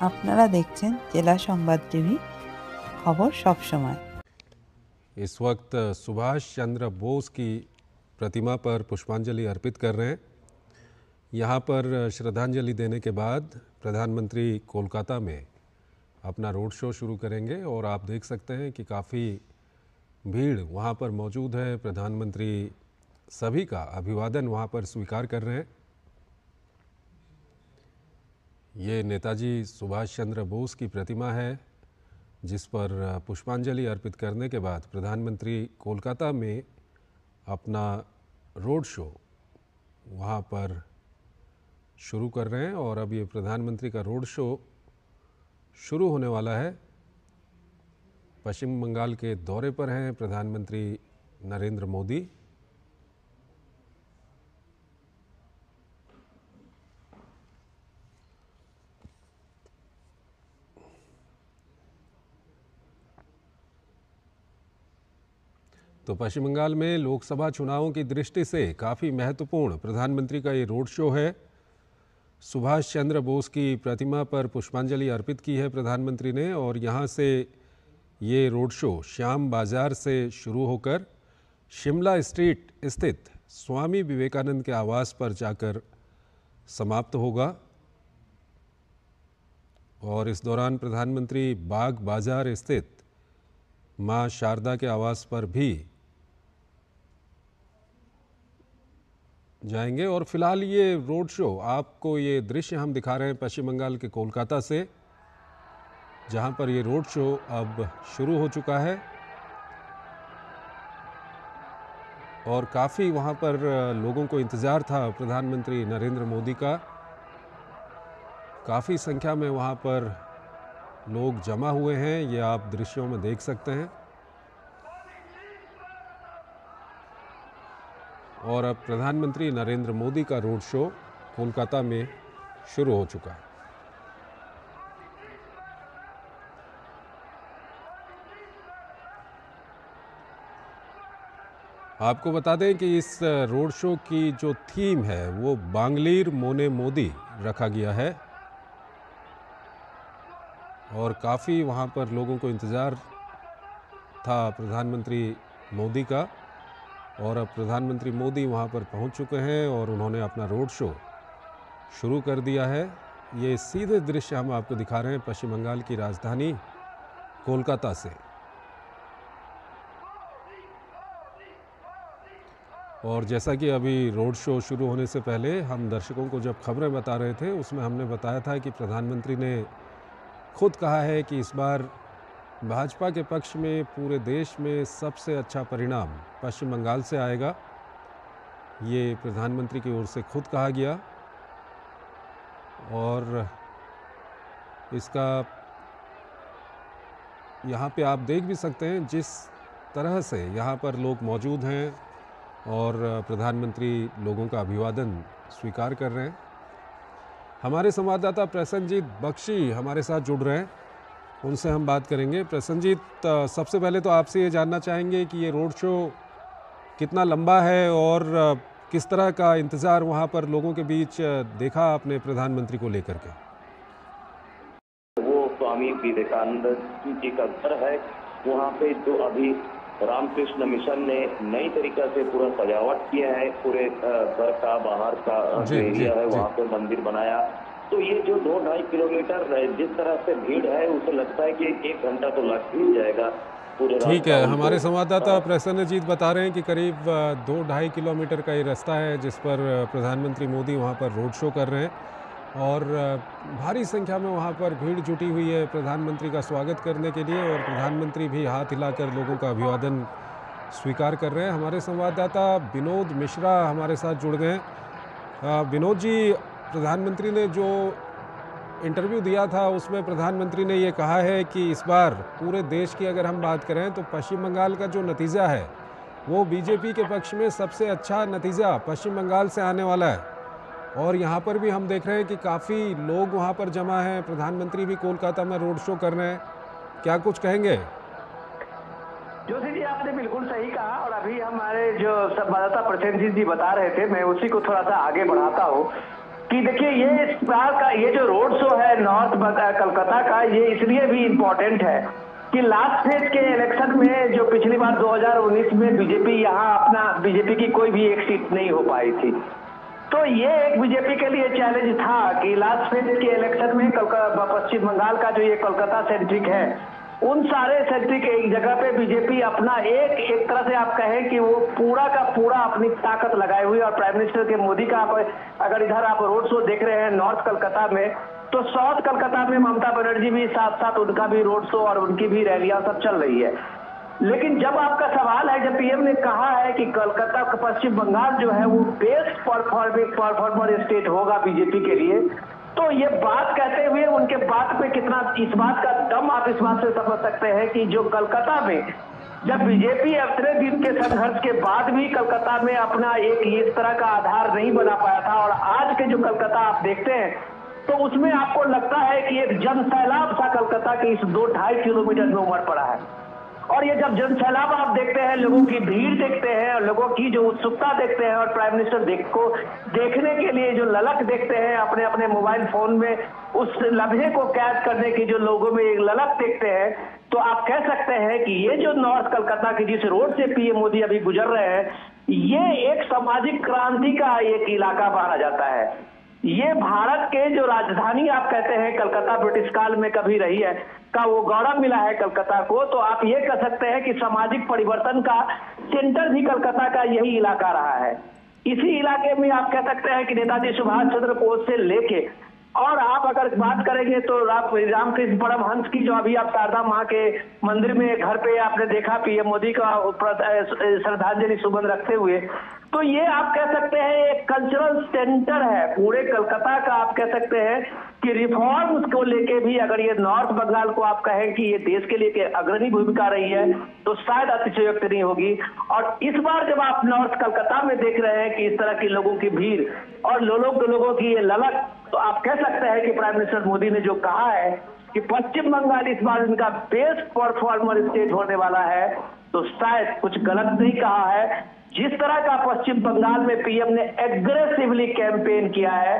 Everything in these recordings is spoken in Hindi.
আপনারা দেখছেন জেলা সংবাদ টিভি, খবর সব সময়। इस वक्त सुभाष चंद्र बोस की प्रतिमा पर पुष्पांजलि अर्पित कर रहे हैं। यहाँ पर श्रद्धांजलि देने के बाद प्रधानमंत्री कोलकाता में अपना रोड शो शुरू करेंगे और आप देख सकते हैं कि काफ़ी भीड़ वहाँ पर मौजूद है। प्रधानमंत्री सभी का अभिवादन वहाँ पर स्वीकार कर रहे हैं। ये नेताजी सुभाष चंद्र बोस की प्रतिमा है जिस पर पुष्पांजलि अर्पित करने के बाद प्रधानमंत्री कोलकाता में अपना रोड शो वहाँ पर शुरू कर रहे हैं और अब ये प्रधानमंत्री का रोड शो शुरू होने वाला है। पश्चिम बंगाल के दौरे पर हैं प्रधानमंत्री नरेंद्र मोदी। तो पश्चिम बंगाल में लोकसभा चुनावों की दृष्टि से काफ़ी महत्वपूर्ण प्रधानमंत्री का ये रोड शो है। सुभाष चंद्र बोस की प्रतिमा पर पुष्पांजलि अर्पित की है प्रधानमंत्री ने और यहाँ से ये रोड शो श्याम बाजार से शुरू होकर शिमला स्ट्रीट स्थित स्वामी विवेकानंद के आवास पर जाकर समाप्त होगा और इस दौरान प्रधानमंत्री बाग बाजार स्थित मां शारदा के आवास पर भी जाएंगे। और फिलहाल ये रोड शो, आपको ये दृश्य हम दिखा रहे हैं पश्चिम बंगाल के कोलकाता से, जहां पर ये रोड शो अब शुरू हो चुका है और काफ़ी वहां पर लोगों को इंतज़ार था प्रधानमंत्री नरेंद्र मोदी का। काफ़ी संख्या में वहां पर लोग जमा हुए हैं, ये आप दृश्यों में देख सकते हैं। और अब प्रधानमंत्री नरेंद्र मोदी का रोड शो कोलकाता में शुरू हो चुका है। आपको बता दें कि इस रोड शो की जो थीम है वो बांग्लीर मोने मोदी रखा गया है और काफ़ी वहाँ पर लोगों को इंतज़ार था प्रधानमंत्री मोदी का और अब प्रधानमंत्री मोदी वहाँ पर पहुँच चुके हैं और उन्होंने अपना रोड शो शुरू कर दिया है। ये सीधे दृश्य हम आपको दिखा रहे हैं पश्चिम बंगाल की राजधानी कोलकाता से। और जैसा कि अभी रोड शो शुरू होने से पहले हम दर्शकों को जब खबरें बता रहे थे उसमें हमने बताया था कि प्रधानमंत्री ने खुद कहा है कि इस बार भाजपा के पक्ष में पूरे देश में सबसे अच्छा परिणाम पश्चिम बंगाल से आएगा। ये प्रधानमंत्री की ओर से खुद कहा गया और इसका यहाँ पे आप देख भी सकते हैं जिस तरह से यहाँ पर लोग मौजूद हैं और प्रधानमंत्री लोगों का अभिवादन स्वीकार कर रहे हैं। हमारे संवाददाता प्रसन्नजीत बख्शी हमारे साथ जुड़ रहे हैं, उनसे हम बात करेंगे। प्रसन्नजीत, सबसे पहले तो आपसे ये जानना चाहेंगे कि ये रोड शो कितना लंबा है और किस तरह का इंतज़ार वहाँ पर लोगों के बीच देखा आपने प्रधानमंत्री को लेकर के? वो स्वामी विवेकानंद जी का घर है, वहाँ पे जो अभी रामकृष्ण मिशन ने नई तरीका से पूरा सजावट किया है, पूरे घर का बाहर का जो एरिया है वहाँ पे मंदिर बनाया। तो ये जो 2-2.5 किलोमीटर जिस तरह से भीड़ है उसे लगता है कि 1 घंटा तो लग ही जाएगा पूरे। ठीक है, हमारे संवाददाता प्रसन्नजीत बता रहे हैं कि करीब 2-2.5 किलोमीटर का ये रास्ता है जिस पर प्रधानमंत्री मोदी वहाँ पर रोड शो कर रहे हैं और भारी संख्या में वहाँ पर भीड़ जुटी हुई है प्रधानमंत्री का स्वागत करने के लिए और प्रधानमंत्री भी हाथ हिलाकर लोगों का अभिवादन स्वीकार कर रहे हैं। हमारे संवाददाता विनोद मिश्रा हमारे साथ जुड़ गए हैं। विनोद जी, प्रधानमंत्री ने जो इंटरव्यू दिया था उसमें प्रधानमंत्री ने ये कहा है कि इस बार पूरे देश की अगर हम बात करें तो पश्चिम बंगाल का जो नतीजा है वो बीजेपी के पक्ष में सबसे अच्छा नतीजा पश्चिम बंगाल से आने वाला है और यहाँ पर भी हम देख रहे हैं कि काफ़ी लोग वहाँ पर जमा हैं। प्रधानमंत्री भी कोलकाता में रोड शो कर रहे हैं, क्या कुछ कहेंगे? जोशी जी, आपने बिल्कुल सही कहा और अभी हमारे जो संवाददाता प्रसेनजीत जी बता रहे थे, मैं उसी को थोड़ा सा आगे बढ़ाता हूँ। कि देखिए ये इस बार का ये जो रोड शो है नॉर्थ कलकत्ता का, ये इसलिए भी इम्पोर्टेंट है कि लास्ट फेज के इलेक्शन में जो पिछली बार 2019 में बीजेपी की कोई भी एक सीट नहीं हो पाई थी, तो ये एक बीजेपी के लिए चैलेंज था कि लास्ट फेज के इलेक्शन में पश्चिम बंगाल का जो ये कोलकाता सेंट्रिक है, उन सारे सेंट्रिक एक जगह पे बीजेपी अपना एक तरह से आप कहें कि वो पूरा का पूरा अपनी ताकत लगाए हुई, और प्राइम मिनिस्टर के मोदी का आप अगर इधर आप रोड शो देख रहे हैं नॉर्थ कलकत्ता में, तो साउथ कलकत्ता में ममता बनर्जी भी साथ साथ उनका भी रोड शो और उनकी भी रैलियां सब चल रही है। लेकिन जब आपका सवाल है, जब पीएम ने कहा है कि कलकत्ता पश्चिम बंगाल जो है वो बेस्ट परफॉर्मर स्टेट होगा बीजेपी के लिए, तो ये बात कहते हुए उनके बात पे कितना इस बात का दम आप इस बात से समझ सकते हैं कि जो कलकत्ता में जब बीजेपी इतने दिन के संघर्ष के बाद भी कलकत्ता में अपना एक इस तरह का आधार नहीं बना पाया था, और आज के जो कलकत्ता आप देखते हैं तो उसमें आपको लगता है कि एक जन सैलाब सा कलकत्ता के इस 2-2.5 किलोमीटर में उमड़ पड़ा है। और ये जब जन सैलाब आप देखते हैं, लोगों की भीड़ देखते हैं, और लोगों की जो उत्सुकता देखते हैं, और प्राइम मिनिस्टर को देखने के लिए जो ललक देखते हैं अपने अपने मोबाइल फोन में, उस लम्हे को कैद करने की जो लोगों में एक ललक देखते हैं, तो आप कह सकते हैं कि ये जो नॉर्थ कलकत्ता की जिस रोड से पीएम मोदी अभी गुजर रहे हैं, ये एक सामाजिक क्रांति का एक इलाका माना जाता है। ये भारत के जो राजधानी आप कहते हैं कलकत्ता ब्रिटिश काल में कभी रही है का वो गौरव मिला है कलकत्ता को, तो आप ये कह सकते हैं कि सामाजिक परिवर्तन का सेंटर भी कलकत्ता का यही इलाका रहा है। इसी इलाके में आप कह सकते हैं कि नेताजी सुभाष चंद्र बोस से लेके, और आप अगर बात करेंगे तो रामकृष्ण परमहंस की जो अभी आप शारदा माँ के मंदिर में घर पे आपने देखा पीएम मोदी का श्रद्धांजलि सुमन रखते हुए, तो ये आप कह सकते हैं एक कल्चरल सेंटर है पूरे कलकत्ता का। आप कह सकते हैं कि रिफॉर्म्स को लेके भी अगर ये नॉर्थ बंगाल को आप कहें कि ये देश के लिए अग्रणी भूमिका रही है, तो शायद अतिशयोक्ति नहीं होगी। और इस बार जब आप नॉर्थ कलकत्ता में देख रहे हैं कि इस तरह की लोगों की भीड़ और लोगों की ये ललक, तो आप कह सकते हैं कि प्राइम मिनिस्टर मोदी ने जो कहा है कि पश्चिम बंगाल इस बार इनका बेस्ट परफॉर्मर स्टेट होने वाला है, तो शायद कुछ गलत नहीं कहा है। जिस तरह का पश्चिम बंगाल में पीएम ने एग्रेसिवली कैंपेन किया है,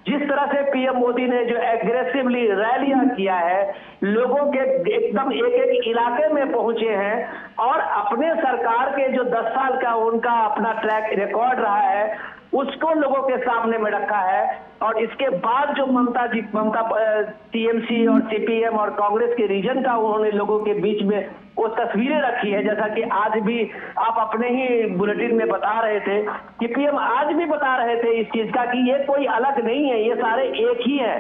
जिस तरह से पीएम मोदी ने जो एग्रेसिवली रैलियां किया है, लोगों के एकदम एक इलाके में पहुंचे हैं, और अपने सरकार के जो 10 साल का उनका अपना ट्रैक रिकॉर्ड रहा है उसको लोगों के सामने में रखा है। और इसके बाद जो ममता टीएमसी और सीपीएम और कांग्रेस के रीजन का उन्होंने लोगों के बीच में वो तस्वीरें रखी है, जैसा कि आज भी आप अपने ही बुलेटिन में बता रहे थे कि पीएम आज भी बता रहे थे इस चीज का कि ये कोई अलग नहीं है, ये सारे एक ही है।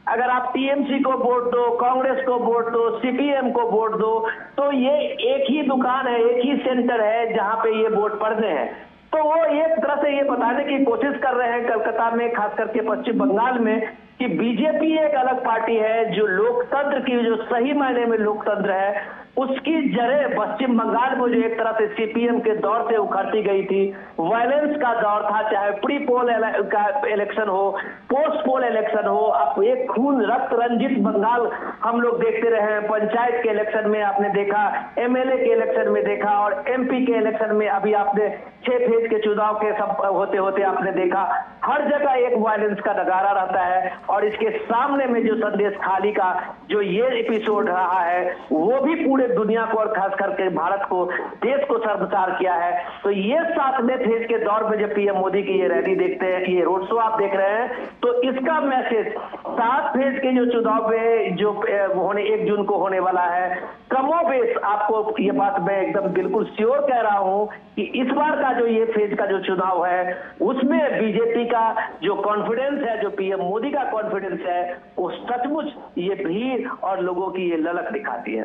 अगर आप टीएमसी को वोट दो, कांग्रेस को वोट दो, सीपीएम को वोट दो, तो ये एक ही दुकान है, एक ही सेंटर है जहां पे ये वोट पड़ने हैं। तो वो एक तरह से ये बताने की कोशिश कर रहे हैं कलकत्ता में, खास करके पश्चिम बंगाल में, कि बीजेपी एक अलग पार्टी है जो लोकतंत्र की, जो सही मायने में लोकतंत्र है, उसकी जड़ें पश्चिम बंगाल में जो एक तरह से सीपीएम के दौर से उखड़ती गई थी, वायलेंस का दौर था, चाहे प्री पोल का इलेक्शन हो, पोस्ट पोल इलेक्शन हो, अब एक खून रक्त रंजित बंगाल हम लोग देखते रहे हैं। पंचायत के इलेक्शन में आपने देखा, एमएलए के इलेक्शन में देखा, और एमपी के इलेक्शन में अभी आपने 6 फेज के चुनाव के सब होते होते आपने देखा, हर जगह एक वायलेंस का नगारा रहता है। और इसके सामने में जो संदेश खाली का जो ये एपिसोड रहा है, वो भी पूरे दुनिया को और खास करके भारत को, देश को शर्मसार किया है। तो ये 7वें फेज के दौर में जब पीएम मोदी की ये रैली देखते हैं, ये रोड शो आप देख रहे हैं, तो इसका मैसेज 7 फेज के जो चुनाव में जो होने 1 जून को होने वाला है, कमोबेश आपको ये बात मैं एकदम बिल्कुल श्योर कह रहा हूं कि इस बार का जो ये फेज का जो चुनाव है, उसमें बीजेपी का जो कॉन्फिडेंस है, जो पीएम मोदी का कॉन्फिडेंस है, वो सचमुच ये भीड़ और लोगों की ये ललक दिखाती है।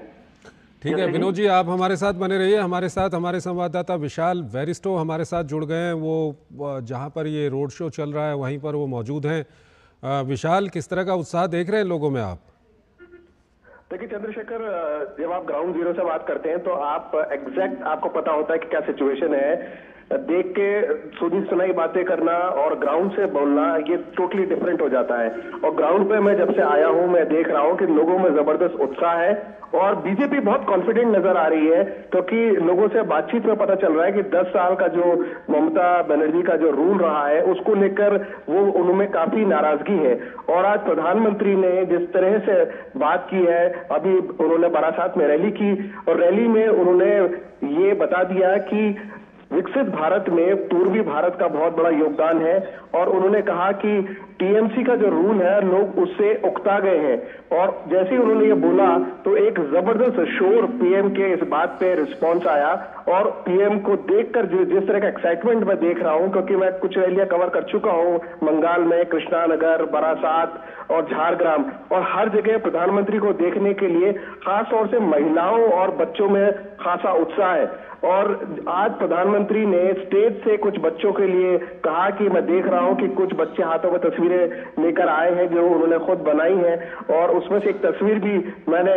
ठीक है विनोद जी, आप हमारे साथ बने रहिए। हमारे साथ हमारे संवाददाता विशाल वेरिस्टो हमारे साथ जुड़ गए हैं, वो जहां पर ये रोड शो चल रहा है वहीं पर वो मौजूद हैं। विशाल, किस तरह का उत्साह देख रहे हैं लोगों में आप? देखिए चंद्रशेखर, जब आप ग्राउंड जीरो से बात करते हैं तो आप एग्जैक्ट आपको पता होता है कि क्या सिचुएशन है। देख के सुनी सुनाई बातें करना और ग्राउंड से बोलना ये टोटली डिफरेंट हो जाता है। और ग्राउंड पे मैं जब से आया हूं मैं देख रहा हूं कि लोगों में जबरदस्त उत्साह है और बीजेपी बहुत कॉन्फिडेंट नजर आ रही है, क्योंकि लोगों से बातचीत में पता चल रहा है कि 10 साल का जो ममता बनर्जी का जो रूल रहा है उसको लेकर वो उनमें काफी नाराजगी है। और आज प्रधानमंत्री ने जिस तरह से बात की है, अभी उन्होंने बारासात में रैली की और रैली में उन्होंने ये बता दिया कि विकसित भारत में पूर्वी भारत का बहुत बड़ा योगदान है और उन्होंने कहा कि टीएमसी का जो रूल है लोग उससे उकता गए हैं। और जैसे ही उन्होंने ये बोला तो एक जबरदस्त शोर पीएम के इस बात पे रिस्पांस आया और पीएम को देखकर जिस तरह का एक्साइटमेंट मैं देख रहा हूं, क्योंकि मैं कुछ रैलियां कवर कर चुका हूं बंगाल में, कृष्णानगर, बारासात और झारग्राम, और हर जगह प्रधानमंत्री को देखने के लिए खास तौर से महिलाओं और बच्चों में खासा उत्साह है। और आज प्रधानमंत्री ने स्टेज से कुछ बच्चों के लिए कहा कि मैं देख रहा हूं कि कुछ बच्चे हाथों में तस्वीरें लेकर आए हैं जो उन्होंने खुद बनाई हैं, और उसमें से एक तस्वीर भी मैंने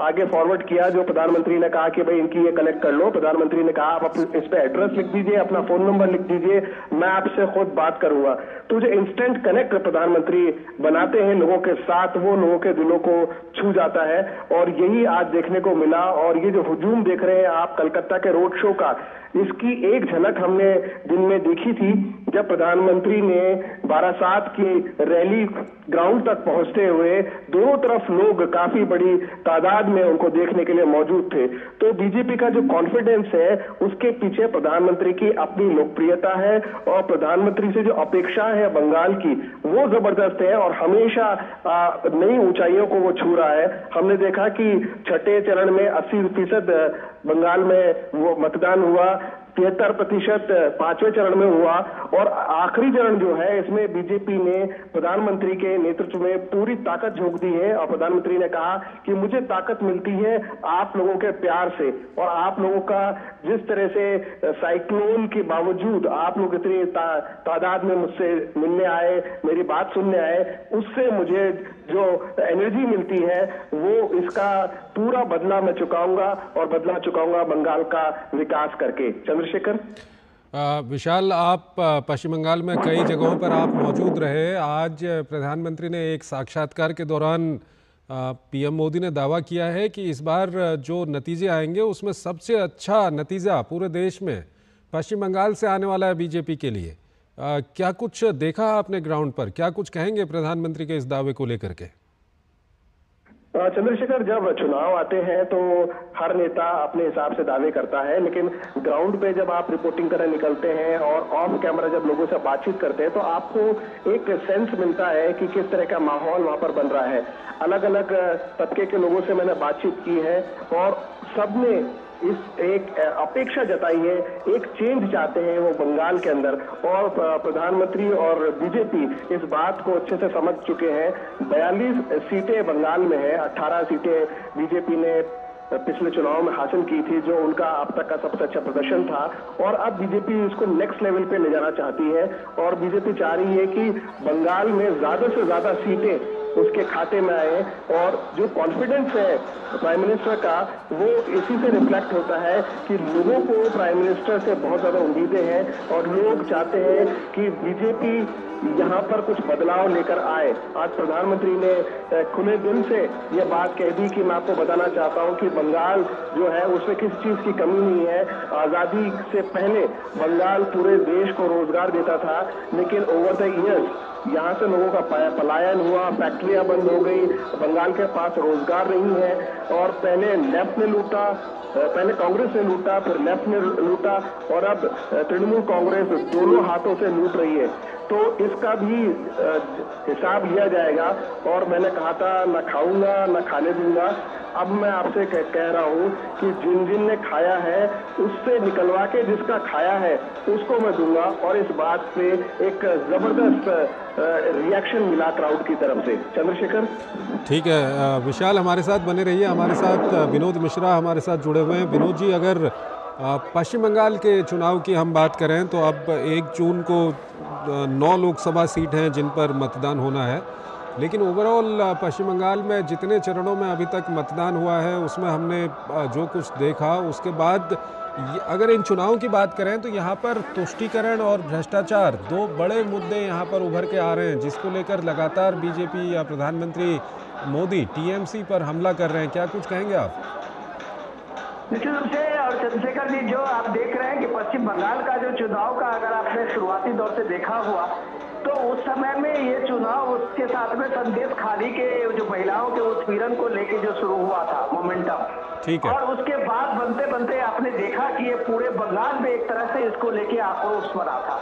आगे फॉरवर्ड किया जो प्रधानमंत्री ने कहा कि भाई इनकी ये कलेक्ट कर लो। प्रधानमंत्री ने कहा आप इस पे एड्रेस लिख दीजिए, अपना फोन नंबर लिख दीजिए, मैं आपसे खुद बात करूंगा। तो जो इंस्टेंट कनेक्ट प्रधानमंत्री बनाते हैं लोगों के साथ, वो लोगों के दिलों को छू जाता है और यही आज देखने को मिला। और ये जो हुजूम देख रहे हैं आप कलकत्ता के रोड शो का, इसकी एक झलक हमने दिन में देखी थी जब प्रधानमंत्री ने बारासात की रैली ग्राउंड तक पहुंचते हुए दोनों तरफ लोग काफी बड़ी तादाद में उनको देखने के लिए मौजूद थे। तो बीजेपी का जो कॉन्फिडेंस है उसके पीछे प्रधानमंत्री की अपनी लोकप्रियता है और प्रधानमंत्री से जो अपेक्षा है बंगाल की वो जबरदस्त है और हमेशा नई ऊंचाइयों को वो छू रहा है। हमने देखा कि छठे चरण में 80% बंगाल में वो मतदान हुआ, 73% पांचवें चरण में हुआ और आखिरी चरण जो है इसमें बीजेपी ने प्रधानमंत्री के नेतृत्व में पूरी ताकत झोंक दी है। और प्रधानमंत्री ने कहा कि मुझे ताकत मिलती है आप लोगों के प्यार से और आप लोगों का जिस तरह से साइक्लोन के बावजूद आप लोग इतनी तादाद में मुझसे मिलने आए, मेरी बात सुनने आए, उससे मुझे जो एनर्जी मिलती है वो इसका पूरा बदला मैं चुकाऊंगा और बदला चुकाऊंगा बंगाल का विकास करके। चंद्रशेखर। विशाल, आप पश्चिम बंगाल में कई जगहों पर आप मौजूद रहे। आज प्रधानमंत्री ने एक साक्षात्कार के दौरान पीएम मोदी ने दावा किया है कि इस बार जो नतीजे आएंगे उसमें सबसे अच्छा नतीजा पूरे देश में पश्चिम बंगाल से आने वाला है बीजेपी के लिए। क्या कुछ देखा आपने ग्राउंड पर, क्या कुछ कहेंगे प्रधानमंत्री के इस दावे को लेकर के? चंद्रशेखर, जब चुनाव आते हैं तो हर नेता अपने हिसाब से दावे करता है, लेकिन ग्राउंड पे जब आप रिपोर्टिंग करने निकलते हैं और ऑफ कैमरा जब लोगों से बातचीत करते हैं तो आपको एक सेंस मिलता है कि किस तरह का माहौल वहां पर बन रहा है। अलग अलग तबके के लोगों से मैंने बातचीत की है और सबने इस एक अपेक्षा जताई है, एक चेंज चाहते हैं वो बंगाल के अंदर। और प्रधानमंत्री और बीजेपी इस बात को अच्छे से समझ चुके हैं। 42 सीटें बंगाल में है, 18 सीटें बीजेपी ने पिछले चुनाव में हासिल की थी जो उनका अब तक का सबसे अच्छा प्रदर्शन था। और अब बीजेपी इसको नेक्स्ट लेवल पे ले जाना चाहती है और बीजेपी चाह रही है कि बंगाल में ज्यादा से ज्यादा सीटें उसके खाते में आए। और जो कॉन्फिडेंस है प्राइम मिनिस्टर का वो इसी से रिफ्लेक्ट होता है कि लोगों को प्राइम मिनिस्टर से बहुत ज्यादा उम्मीदें हैं और लोग चाहते हैं कि बीजेपी यहाँ पर कुछ बदलाव लेकर आए। आज प्रधानमंत्री ने खुले दिल से ये बात कह दी कि मैं आपको बताना चाहता हूँ कि बंगाल जो है उसमें किसी चीज की कमी नहीं है। आजादी से पहले बंगाल पूरे देश को रोजगार देता था, लेकिन ओवर द इयर्स यहाँ से लोगों का पलायन हुआ, फैक्ट्रियां बंद हो गई, बंगाल के पास रोजगार नहीं है। और पहले लेफ्ट ने लूटा, पहले कांग्रेस ने लूटा, फिर लेफ्ट ने लूटा और अब तृणमूल कांग्रेस दोनों हाथों से लूट रही है। तो इसका भी हिसाब लिया जाएगा। और मैंने कहा था न खाऊंगा न खाने दूंगा, अब मैं आपसे कह रहा हूं कि जिन जिन ने खाया है उससे निकलवा के जिसका खाया है उसको मैं दूंगा। और इस बात पे एक जबरदस्त रिएक्शन मिला क्राउड की तरफ से। चंद्रशेखर। ठीक है विशाल, हमारे साथ बने रहिए। हमारे साथ विनोद मिश्रा हमारे साथ जुड़े हुए हैं। विनोद जी, अगर पश्चिम बंगाल के चुनाव की हम बात करें तो अब 1 जून को 9 लोकसभा सीट हैं जिन पर मतदान होना है, लेकिन ओवरऑल पश्चिम बंगाल में जितने चरणों में अभी तक मतदान हुआ है उसमें हमने जो कुछ देखा उसके बाद अगर इन चुनावों की बात करें तो यहाँ पर तुष्टीकरण और भ्रष्टाचार दो बड़े मुद्दे यहाँ पर उभर के आ रहे हैं, जिसको लेकर लगातार बीजेपी या प्रधानमंत्री मोदी टीएमसी पर हमला कर रहे हैं। क्या कुछ कहेंगे आप? निश्चित रूप से। और चंद्रशेखर जी, जो आप देख रहे हैं कि पश्चिम बंगाल का जो चुनाव का अगर आपने शुरुआती दौर से देखा हुआ तो उस समय में ये चुनाव उसके साथ में संदेश खाली के जो महिलाओं के उत्पीड़न को लेके जो शुरू हुआ था मोमेंटम, ठीक है, और उसके बाद बनते बनते आपने देखा कि ये पूरे बंगाल में एक तरह से इसको लेके आक्रोश बना था।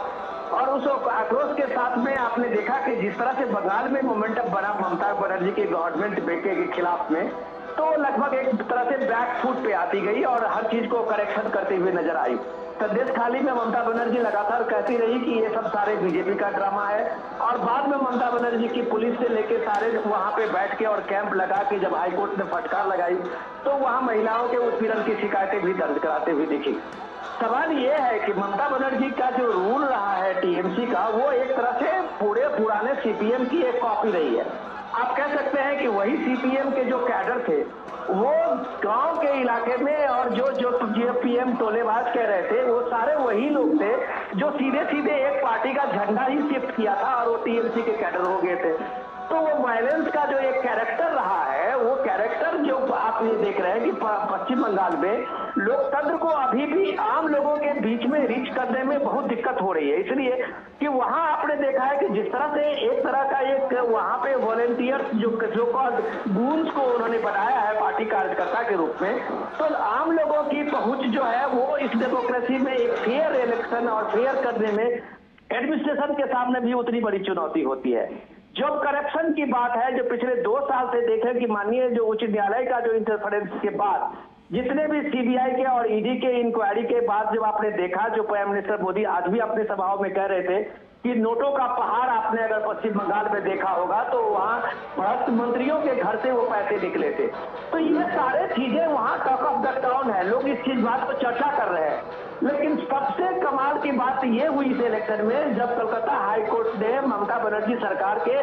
और उस आक्रोश के साथ में आपने देखा कि जिस तरह से बंगाल में मोमेंटम बना ममता बनर्जी के गवर्नमेंट बेटे के खिलाफ में, तो लगभग एक तरह से बैक फुट पे आती गई और हर चीज को करेक्शन करते हुए नजर आई। संदेश खाली में ममता बनर्जी लगातार कहती रही कि ये सब सारे बीजेपी का ड्रामा है, और बाद में ममता बनर्जी की पुलिस से लेके सारे वहां पे बैठ के और कैंप लगा के जब हाईकोर्ट ने फटकार लगाई तो वहां महिलाओं के उत्पीड़न की शिकायतें भी दर्ज कराते हुए दिखी। सवाल ये है कि ममता बनर्जी का जो रूल रहा है टीएमसी का, वो एक तरह से पूरे पुराने सीपीएम की एक कॉपी रही है। आप कह सकते हैं कि वही सीपीएम के जो कैडर थे वो गांव के इलाके में, और जो पीएम टोलेबाज कह रहे थे, वो सारे वही लोग थे जो सीधे सीधे एक पार्टी का झंडा ही शिफ्ट किया था और वो टीएमसी के कैडर हो गए थे। तो वो वायलेंस का जो एक कैरेक्टर रहा है, वो कैरेक्टर जो आप ये देख रहे हैं कि पश्चिम बंगाल में लोकतंत्र को अभी भी आम लोगों के बीच में रीच करने में बहुत दिक्कत हो रही है, इसलिए कि वहां आपने देखा है कि जिस तरह से एक तरह का एक वहां पे वॉलेंटियर्स जो गूंज को उन्होंने बनाया है पार्टी कार्यकर्ता के रूप में, तो आम लोगों की पहुंच जो है वो इस डेमोक्रेसी में एक फेयर इलेक्शन और फेयर करने में एडमिनिस्ट्रेशन के सामने भी उतनी बड़ी चुनौती होती है। जो करप्शन की बात है, जो पिछले 2 साल से देखें कि माननीय जो उच्च न्यायालय का जो इंटरफेरेंस के बाद जितने भी सीबीआई के और ईडी के इंक्वायरी के बाद जब आपने देखा, जो प्राइम मिनिस्टर मोदी आज भी अपने सभाओं में कह रहे थे कि नोटों का पहाड़ आपने अगर पश्चिम बंगाल में देखा होगा तो वहाँ भ्रष्ट मंत्रियों के घर से वो पैसे निकले थे। तो ये सारे चीजें वहाँ टॉक ऑफ द टाउन है, लोग इस चीज बात पर चर्चा कर रहे हैं। लेकिन सबसे कमाल की बात ये हुई इस इलेक्शन में, जब कलकत्ता हाई कोर्ट ने ममता बनर्जी सरकार के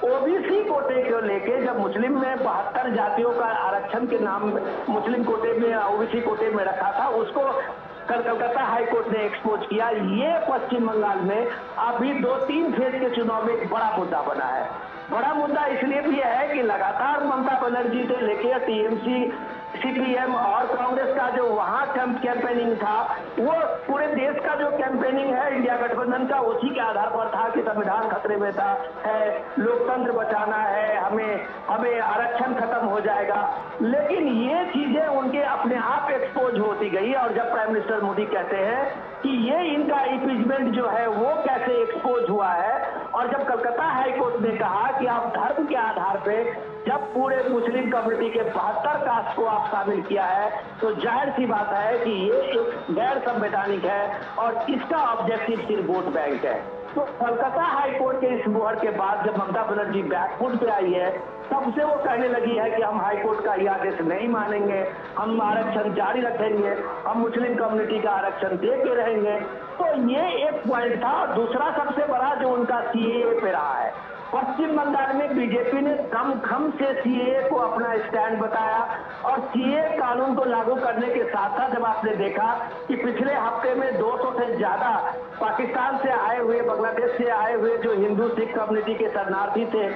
ओबीसी कोटे को लेके, जब मुस्लिम में 72 जातियों का आरक्षण के नाम मुस्लिम कोटे में ओबीसी कोटे में रखा था, उसको कलकत्ता हाई कोर्ट ने एक्सपोज किया। ये पश्चिम बंगाल में अभी 2-3 फेज के चुनाव में एक बड़ा मुद्दा बना है। बड़ा मुद्दा इसलिए भी है कि लगातार ममता बनर्जी से लेकर टीएमसी, सीपीएम और कांग्रेस का जो वहां कैंपेनिंग था, वो पूरे देश का जो कैंपेनिंग है इंडिया गठबंधन का, उसी के आधार पर था कि संविधान खतरे में था, है लोकतंत्र बचाना है, हमें आरक्षण खत्म हो जाएगा। लेकिन ये चीजें उनके अपने आप एक्सपोज होती गई, और जब प्राइम मिनिस्टर मोदी कहते हैं कि ये इनका इम्पीचमेंट जो है वो कैसे एक्सपोज हुआ है, और जब कलकत्ता हाई कोर्ट ने कहा कि आप धर्म के आधार पे जब पूरे मुस्लिम कम्युनिटी के 72 कास्ट को आप शामिल किया है, तो जाहिर सी बात है कि ये एक गैर संवैधानिक है और इसका ऑब्जेक्टिव सिर्फ वोट बैंक है। तो कलकत्ता हाई कोर्ट के इस मुहर के बाद जब ममता बनर्जी बैकफुट पे आई है, तब से वो कहने लगी है कि हम हाई कोर्ट का ये आदेश नहीं मानेंगे, हम आरक्षण जारी रखेंगे, हम मुस्लिम कम्युनिटी का आरक्षण दे के रहेंगे। तो ये एक पॉइंट था। दूसरा सबसे बड़ा जो उनका सीएए पे रहा है, पश्चिम बंगाल में बीजेपी ने दमखम से सीएए को अपना स्टैंड बताया, और सीएए कानून को लागू करने के साथ साथ जब आपने देखा कि पिछले हफ्ते में 200 से ज्यादा पाकिस्तान से आए हुए, बांग्लादेश से आए हुए जो हिंदू सिख कम्युनिटी के शरणार्थी थे,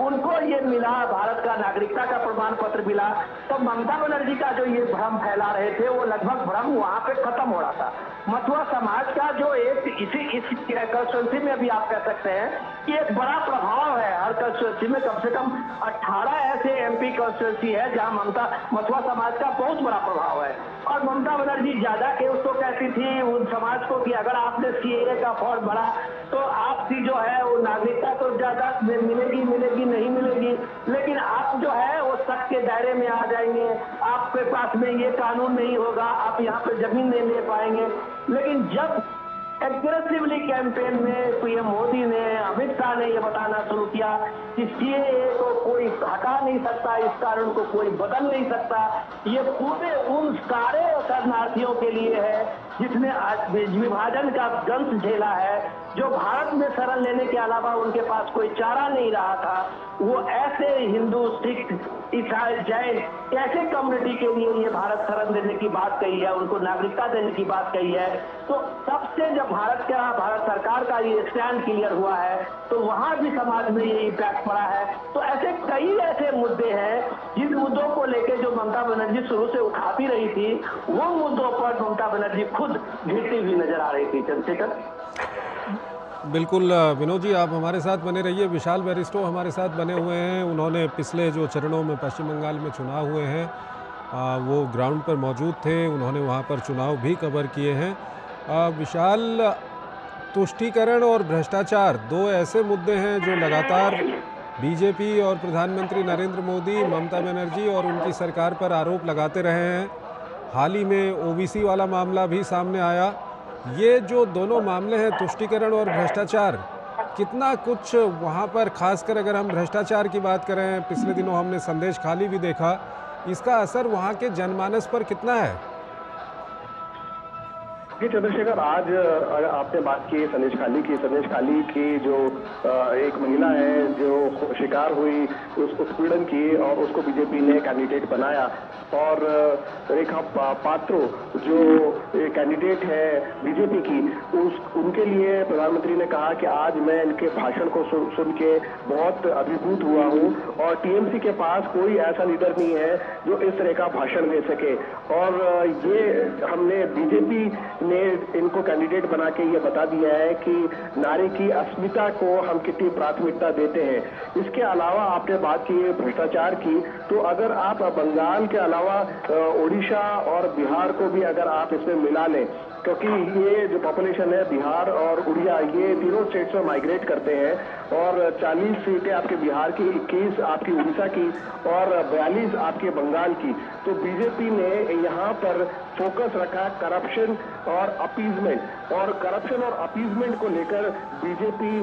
उनको ये मिला, भारत का नागरिकता का प्रमाण पत्र मिला। तो ममता बनर्जी का जो ये भ्रम फैला रहे थे, वो लगभग भ्रम वहां पे खत्म हो रहा था। मथुरा समाज का जो एक इस कंस्टिट्यूंसी में भी आप कह सकते हैं कि एक बड़ा प्रभाव है। हर कंस्टिट्यूंसी में कम से कम 18 ऐसे एमपी कंस्टिट्यूंसी है जहां मथुरा समाज का बहुत बड़ा प्रभाव है। और ममता बनर्जी ज्यादा के उसको कहती थी उन समाज को कि अगर आपने सीएए का फॉर्म भरा तो आपकी जो है वो नागरिकता तो ज्यादा मिलेगी नहीं मिलेगी, लेकिन आप जो है वो शक के दायरे में आ जाएंगे, आपके पास में ये कानून नहीं होगा, आप यहाँ पे जमीन नहीं ले पाएंगे। लेकिन जब एग्रेसिवली कैंपेन में पीएम मोदी ने, अमित शाह ने ये बताना शुरू किया कि सीएए को कोई हटा नहीं सकता, इस कानून को कोई बदल नहीं सकता, ये पूरे उन सारे शरणार्थियों के लिए है जिसने आज विभाजन का दंश झेला है, जो भारत में शरण लेने के अलावा उनके पास कोई चारा नहीं रहा था, वो ऐसे हिंदू, सिख, ईसाई, जैन ऐसे कम्युनिटी के लिए ये भारत शरण देने की बात कही है, उनको नागरिकता देने की बात कही है। तो सबसे जब भारत सरकार का ये स्टैंड क्लियर हुआ है तो वहां भी समाज में ये इम्पैक्ट पड़ा है। तो ऐसे कई ऐसे मुद्दे हैं जिन मुद्दों को लेकर जो ममता बनर्जी शुरू से उठाती रही थी, वो मुद्दों पर ममता बनर्जी खुद घिरती हुई नजर आ रही थी। चंद्रशेखर, बिल्कुल विनोद जी, आप हमारे साथ बने रहिए। विशाल बैरिस्टो हमारे साथ बने हुए हैं, उन्होंने पिछले जो चरणों में पश्चिम बंगाल में चुनाव हुए हैं वो ग्राउंड पर मौजूद थे, उन्होंने वहाँ पर चुनाव भी कवर किए हैं। विशाल, तुष्टीकरण और भ्रष्टाचार दो ऐसे मुद्दे हैं जो लगातार बीजेपी और प्रधानमंत्री नरेंद्र मोदी, ममता बनर्जी और उनकी सरकार पर आरोप लगाते रहे हैं। हाल ही में ओबीसी वाला मामला भी सामने आया। ये जो दोनों मामले हैं, तुष्टीकरण और भ्रष्टाचार, कितना कुछ वहाँ पर, खासकर अगर हम भ्रष्टाचार की बात करें, पिछले दिनों हमने संदेश खाली भी देखा, इसका असर वहाँ के जनमानस पर कितना है? जी चंद्रशेखर, आज आपने बात की संदेश खाली की जो एक महिला है जो शिकार हुई उस उत्पीड़न की और उसको बीजेपी ने कैंडिडेट बनाया, और रेखा पात्रो जो कैंडिडेट है बीजेपी की, उनके लिए प्रधानमंत्री ने कहा कि आज मैं इनके भाषण को सुन के बहुत अभिभूत हुआ हूं और टीएमसी के पास कोई ऐसा लीडर नहीं है जो इस तरह का भाषण दे सके। और ये हमने बीजेपी ने इनको कैंडिडेट बना के ये बता दिया है कि नारी की अस्मिता को हम कितनी प्राथमिकता देते हैं। इसके अलावा आपने बात की भ्रष्टाचार की, तो अगर आप बंगाल के अलावा ओडिशा और बिहार को भी अगर आप इसमें मिला लें, क्योंकि ये जो पॉपुलेशन है बिहार और उड़िया, ये तीनों स्टेट्स में माइग्रेट करते हैं, और 40 सीटें आपके बिहार की, 21 आपकी उड़ीसा की और 42 आपके बंगाल की। तो बीजेपी ने यहाँ पर फोकस रखा करप्शन और अपीजमेंट, और करप्शन और अपीजमेंट को लेकर बीजेपी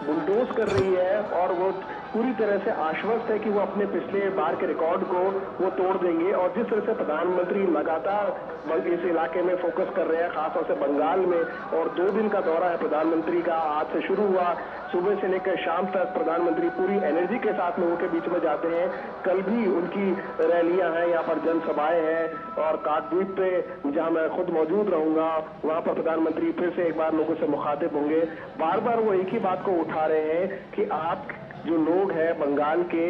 बुलडोज कर रही है और वो पूरी तरह से आश्वस्त है कि वो अपने पिछले बार के रिकॉर्ड को वो तोड़ देंगे। और जिस तरह से प्रधानमंत्री लगातार इस इलाके में फोकस कर रहे हैं, खासतौर से बंगाल में, और 2 दिन का दौरा है प्रधानमंत्री का, आज से शुरू हुआ, सुबह से लेकर शाम तक प्रधानमंत्री पूरी एनर्जी के साथ लोगों के बीच में जाते हैं। कल भी उनकी रैलियां हैं, यहाँ पर जनसभाएं हैं, और काकद्वीप पे जहां मैं खुद मौजूद रहूंगा, वहां पर प्रधानमंत्री फिर से एक बार लोगों से मुखातिब होंगे। बार बार वो एक ही बात को उठा रहे हैं कि आप जो लोग हैं बंगाल के,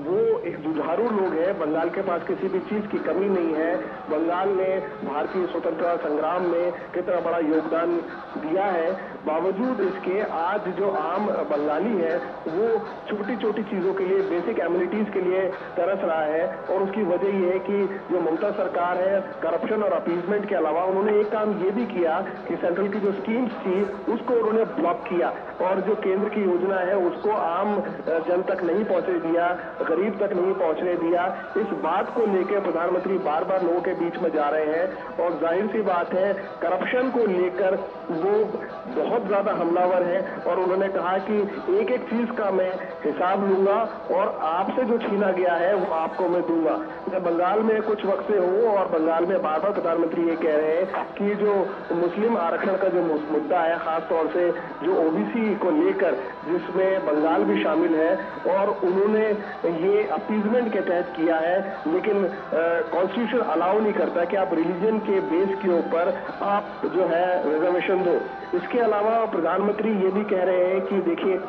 वो एक जुझारू लोग हैं, बंगाल के पास किसी भी चीज की कमी नहीं है। बंगाल ने भारतीय स्वतंत्रता संग्राम में कितना बड़ा योगदान दिया है, बावजूद इसके आज जो आम बंगाली है वो छोटी छोटी चीजों के लिए, बेसिक एम्यूनिटीज के लिए तरस रहा है। और उसकी वजह ये है कि जो ममता सरकार है, करप्शन और अपीजमेंट के अलावा उन्होंने एक काम ये भी किया कि सेंट्रल की जो स्कीम्स थी उसको उन्होंने ब्लॉक किया, और जो केंद्र की योजना है उसको आम जन तक नहीं पहुंचने दिया, गरीब तक नहीं पहुंचने दिया। इस बात को लेकर प्रधानमंत्री बार बार लोगों के बीच में जा रहे हैं, और जाहिर सी बात है करप्शन को लेकर वो बहुत ज्यादा हमलावर है, और उन्होंने कहा कि एक एक चीज का मैं हिसाब लूंगा और आपसे जो छीना गया है वो आपको मैं दूंगा। मैं बंगाल में कुछ वक्त से हूँ, और बंगाल में बार बार प्रधानमंत्री ये कह रहे हैं कि जो मुस्लिम आरक्षण का जो मुद्दा है, खासतौर से जो ओबीसी को लेकर, जिसमें बंगाल भी शामिल है, और उन्होंने ये अपीजमेंट के तहत किया है, लेकिन कॉन्स्टिट्यूशन अलाउ नहीं करता कि आप रिलीजन के बेस के ऊपर आप जो है रिजर्वेशन दो। इसके अलावा प्रधानमंत्री ये भी कह रहे हैं कि देखिए,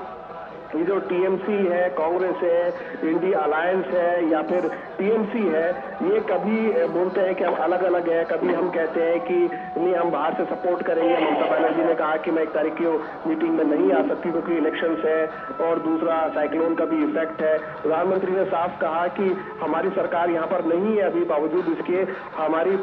ये जो टीएमसी है, कांग्रेस है, इंडिया अलायंस है या फिर टीएमसी है, ये कभी बोलते हैं कि हम अलग अलग है, कभी हम कहते हैं कि नहीं हम बाहर से सपोर्ट करेंगे। ममता बनर्जी ने कहा कि मैं 1 तारीख की मीटिंग में नहीं आ सकती क्योंकि इलेक्शंस है, और दूसरा साइक्लोन का भी इफेक्ट है। प्रधानमंत्री ने साफ कहा कि हमारी सरकार यहाँ पर नहीं है अभी, बावजूद इसके हमारी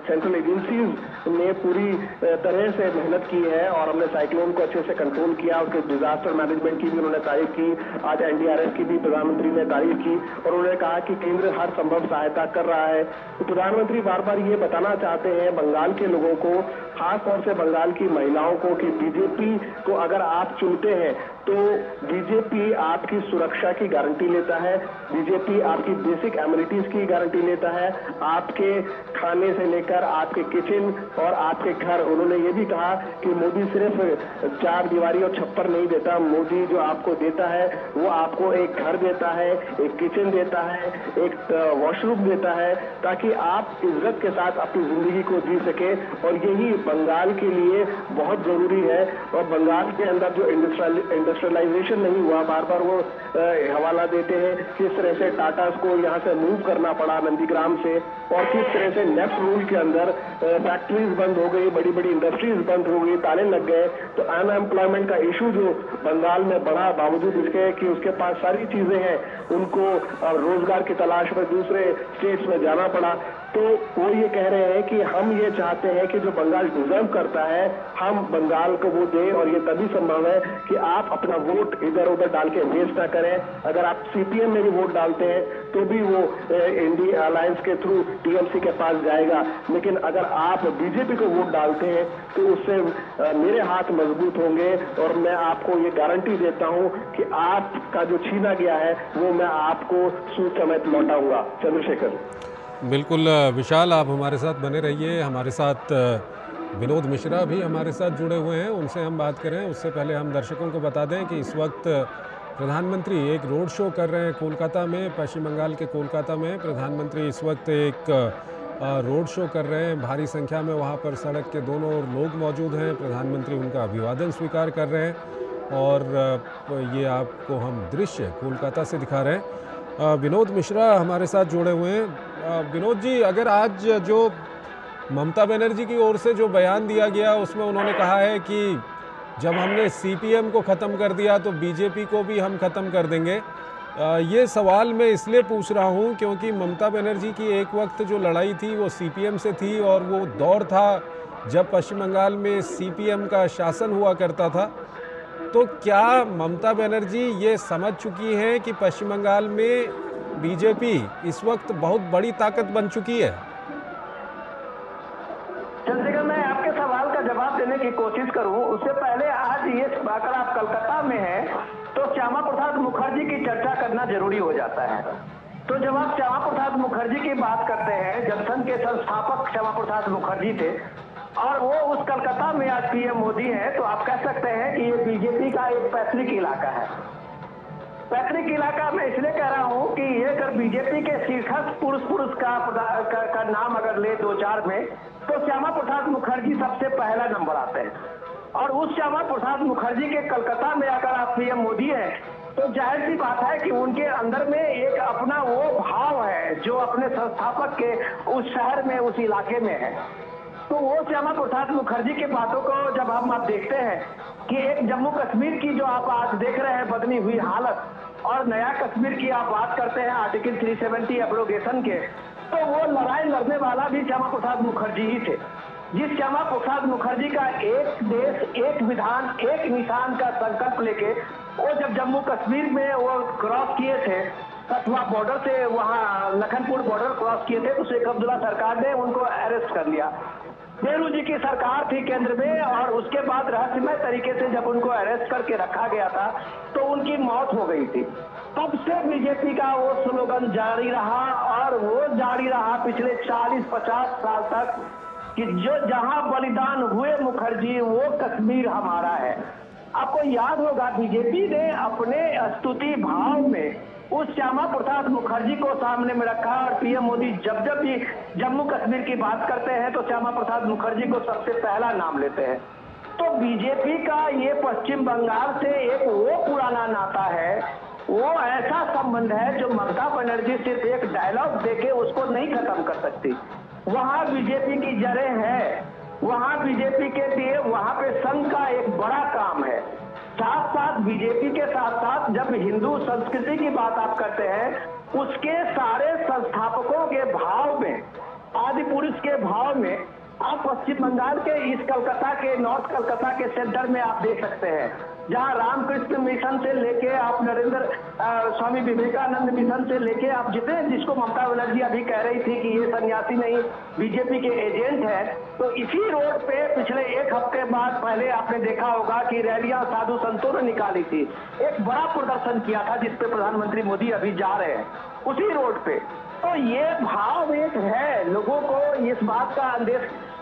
सेंट्रल एजेंसीज ने पूरी तरह से मेहनत की है, और हमने साइक्लोन को अच्छे से कंट्रोल किया। उसके डिजास्टर मैनेजमेंट की भी उन्होंने तारीफ की, आज एनडीआरएफ की भी प्रधानमंत्री ने तारीफ की, और उन्होंने कहा कि केंद्र हर संभव सहायता कर रहा है। तो प्रधानमंत्री बार बार ये बताना चाहते हैं बंगाल के लोगों को, खास तौर से बंगाल की महिलाओं को, कि बीजेपी को अगर आप चुनते हैं तो बीजेपी आपकी सुरक्षा की गारंटी लेता है, बीजेपी आपकी बेसिक एमिनिटीज की गारंटी लेता है, आपके खाने से लेकर आपके किचन और आपके घर। उन्होंने ये भी कहा कि मोदी सिर्फ 4 दीवारी और छप्पर नहीं देता, मोदी जो आपको देता है वो आपको एक घर देता है, एक किचन देता है, एक वॉशरूम देता है, ताकि आप इज्जत के साथ अपनी जिंदगी को जी सके। और यही बंगाल के लिए बहुत जरूरी है। और बंगाल के अंदर जो इंडस्ट्रियलाइजेशन नहीं हुआ, बार बार वो हवाला देते हैं किस तरह से टाटा को यहाँ से मूव करना पड़ा नंदीग्राम से, और किस तरह से नेफ्ट रूल के अंदर फैक्ट्रीज बंद हो गई, बड़ी बड़ी इंडस्ट्रीज बंद हो गई, ताले लग गए। तो अनएम्प्लॉयमेंट का इशू जो बंगाल में बढ़ा, बावजूद इसके कि उसके पास सारी चीजें हैं, उनको रोजगार की तलाश में दूसरे स्टेट्स में जाना पड़ा। तो वो ये कह रहे हैं कि हम ये चाहते हैं कि जो बंगाल डिजर्व करता है हम बंगाल को वो दें, और ये तभी संभव है कि आप अपना वोट इधर उधर डाल के वेस्ट ना करें। अगर आप सीपीएम में भी वोट डालते हैं तो भी वो इंडिया अलायंस के थ्रू टीएमसी के पास जाएगा, लेकिन अगर आप बीजेपी को वोट डालते हैं तो उससे मेरे हाथ मजबूत होंगे। और मैं आपको ये गारंटी देता हूं कि आपका जो छीना गया है वो मैं आपको सूद समेत लौटाऊंगा। चंद्रशेखर। बिल्कुल विशाल, आप हमारे साथ बने रहिए। हमारे साथ विनोद मिश्रा भी हमारे साथ जुड़े हुए हैं, उनसे हम बात करें। उससे पहले हम दर्शकों को बता दें कि इस वक्त प्रधानमंत्री एक रोड शो कर रहे हैं कोलकाता में, पश्चिम बंगाल के कोलकाता में। प्रधानमंत्री इस वक्त एक रोड शो कर रहे हैं, भारी संख्या में वहाँ पर सड़क के दोनों ओर लोग मौजूद हैं। प्रधानमंत्री उनका अभिवादन स्वीकार कर रहे हैं और ये आपको हम दृश्य कोलकाता से दिखा रहे हैं। विनोद मिश्रा हमारे साथ जुड़े हुए हैं। विनोद जी, अगर आज जो ममता बनर्जी की ओर से जो बयान दिया गया उसमें उन्होंने कहा है कि जब हमने सीपीएम को ख़त्म कर दिया तो बीजेपी को भी हम ख़त्म कर देंगे। ये सवाल मैं इसलिए पूछ रहा हूँ क्योंकि ममता बनर्जी की एक वक्त जो लड़ाई थी वो सीपीएम से थी और वो दौर था जब पश्चिम बंगाल में सीपीएम का शासन हुआ करता था। तो क्या ममता बनर्जी ये समझ चुकी हैं कि पश्चिम बंगाल में बीजेपी इस वक्त बहुत बड़ी ताकत बन चुकी है? चंद्रशेखर, मैं आपके सवाल का जवाब देने की कोशिश करूं उससे पहले आज ये अगर आप कलकत्ता में हैं तो श्यामा प्रसाद मुखर्जी की चर्चा करना जरूरी हो जाता है। तो जब आप श्यामा प्रसाद मुखर्जी की बात करते हैं, जनसंघ के संस्थापक श्यामा प्रसाद मुखर्जी थे और वो उस कलकत्ता में आज पीएम मोदी है, तो आप कह सकते हैं कि ये बीजेपी का एक पैतृक इलाका है। पैतृक इलाका मैं इसलिए कह रहा हूं कि ये अगर बीजेपी के शीर्षस्थ पुरुष का नाम अगर ले 2-4 में तो श्यामा प्रसाद मुखर्जी सबसे पहला नंबर आते हैं। और उस श्यामा प्रसाद मुखर्जी के कलकत्ता में अगर आप पीएम मोदी है तो जाहिर सी बात है कि उनके अंदर में एक अपना वो भाव है जो अपने संस्थापक के उस शहर में उस इलाके में है। तो वो श्यामा प्रसाद मुखर्जी की बातों को जब हम आप देखते हैं कि एक जम्मू कश्मीर की जो आप आज देख रहे हैं बदली हुई हालत और नया कश्मीर की आप बात करते हैं आर्टिकल 370 एब्रोगेशन के, तो वो लड़ाई लड़ने वाला भी श्यामा प्रसाद मुखर्जी ही थे। जिस श्यामा प्रसाद मुखर्जी का एक देश एक विधान एक निशान का संकल्प लेके वो जब जम्मू कश्मीर में वो क्रॉस किए थे, कठुआ बॉर्डर से वहाँ लखनपुर बॉर्डर क्रॉस किए थे, तो शेख अब्दुल्ला सरकार ने उनको अरेस्ट कर लिया। नेहरू जी की सरकार थी केंद्र में और उसके बाद रहस्यमय तरीके से जब उनको अरेस्ट करके रखा गया था तो उनकी मौत हो गई थी। तब से बीजेपी का वो स्लोगन जारी रहा और वो जारी रहा पिछले 40-50 साल तक कि जो जहां बलिदान हुए मुखर्जी वो कश्मीर हमारा है। आपको याद होगा बीजेपी ने अपने स्तुति भाव में उस श्यामा प्रसाद मुखर्जी को सामने में रखा और पीएम मोदी जब जब भी जम्मू कश्मीर की बात करते हैं तो श्यामा प्रसाद मुखर्जी को सबसे पहला नाम लेते हैं। तो बीजेपी का ये पश्चिम बंगाल से एक वो पुराना नाता है, वो ऐसा संबंध है जो ममता बनर्जी सिर्फ एक डायलॉग देके उसको नहीं खत्म कर सकती। वहाँ बीजेपी की जड़ें हैं, वहाँ बीजेपी के लिए वहाँ पे संघ का एक बड़ा काम है। साथ साथ बीजेपी के साथ साथ जब हिंदू संस्कृति की बात आप करते हैं उसके सारे संस्थापकों के भाव में, आदि पुरुष के भाव में आप पश्चिम बंगाल के इस कलकत्ता के नॉर्थ कलकत्ता के सेंटर में आप देख सकते हैं। जहां रामकृष्ण मिशन से लेके आप नरेंद्र स्वामी विवेकानंद मिशन से लेके आप जितने, जिसको ममता बनर्जी अभी कह रही थी कि ये सन्यासी नहीं बीजेपी के एजेंट है, तो इसी रोड पे पिछले एक हफ्ते बाद पहले आपने देखा होगा कि रैलियां साधु संतों ने निकाली थी, एक बड़ा प्रदर्शन किया था जिसपे प्रधानमंत्री मोदी अभी जा रहे हैं उसी रोड पे। तो ये भाव एक है, लोगों को इस बात का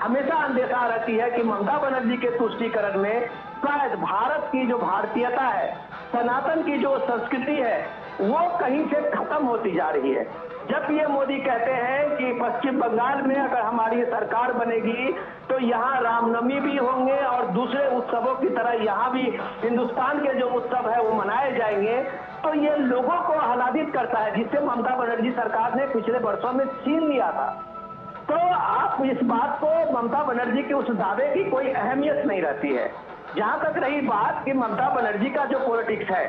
हमेशा अंदेशा रहती है कि ममता बनर्जी के तुष्टीकरण में शायद भारत की जो भारतीयता है, सनातन की जो संस्कृति है, वो कहीं से खत्म होती जा रही है। जब ये मोदी कहते हैं कि पश्चिम बंगाल में अगर हमारी सरकार बनेगी तो यहाँ रामनवमी भी होंगे और दूसरे उत्सवों की तरह यहाँ भी हिंदुस्तान के जो उत्सव है वो मनाए जाएंगे, तो ये लोगों को आह्लादित करता है, जिससे ममता बनर्जी सरकार ने पिछले वर्षों में छीन लिया था। तो आप इस बात को, ममता बनर्जी के उस दावे की कोई अहमियत नहीं रहती है। जहां तक रही बात कि ममता बनर्जी का जो पॉलिटिक्स है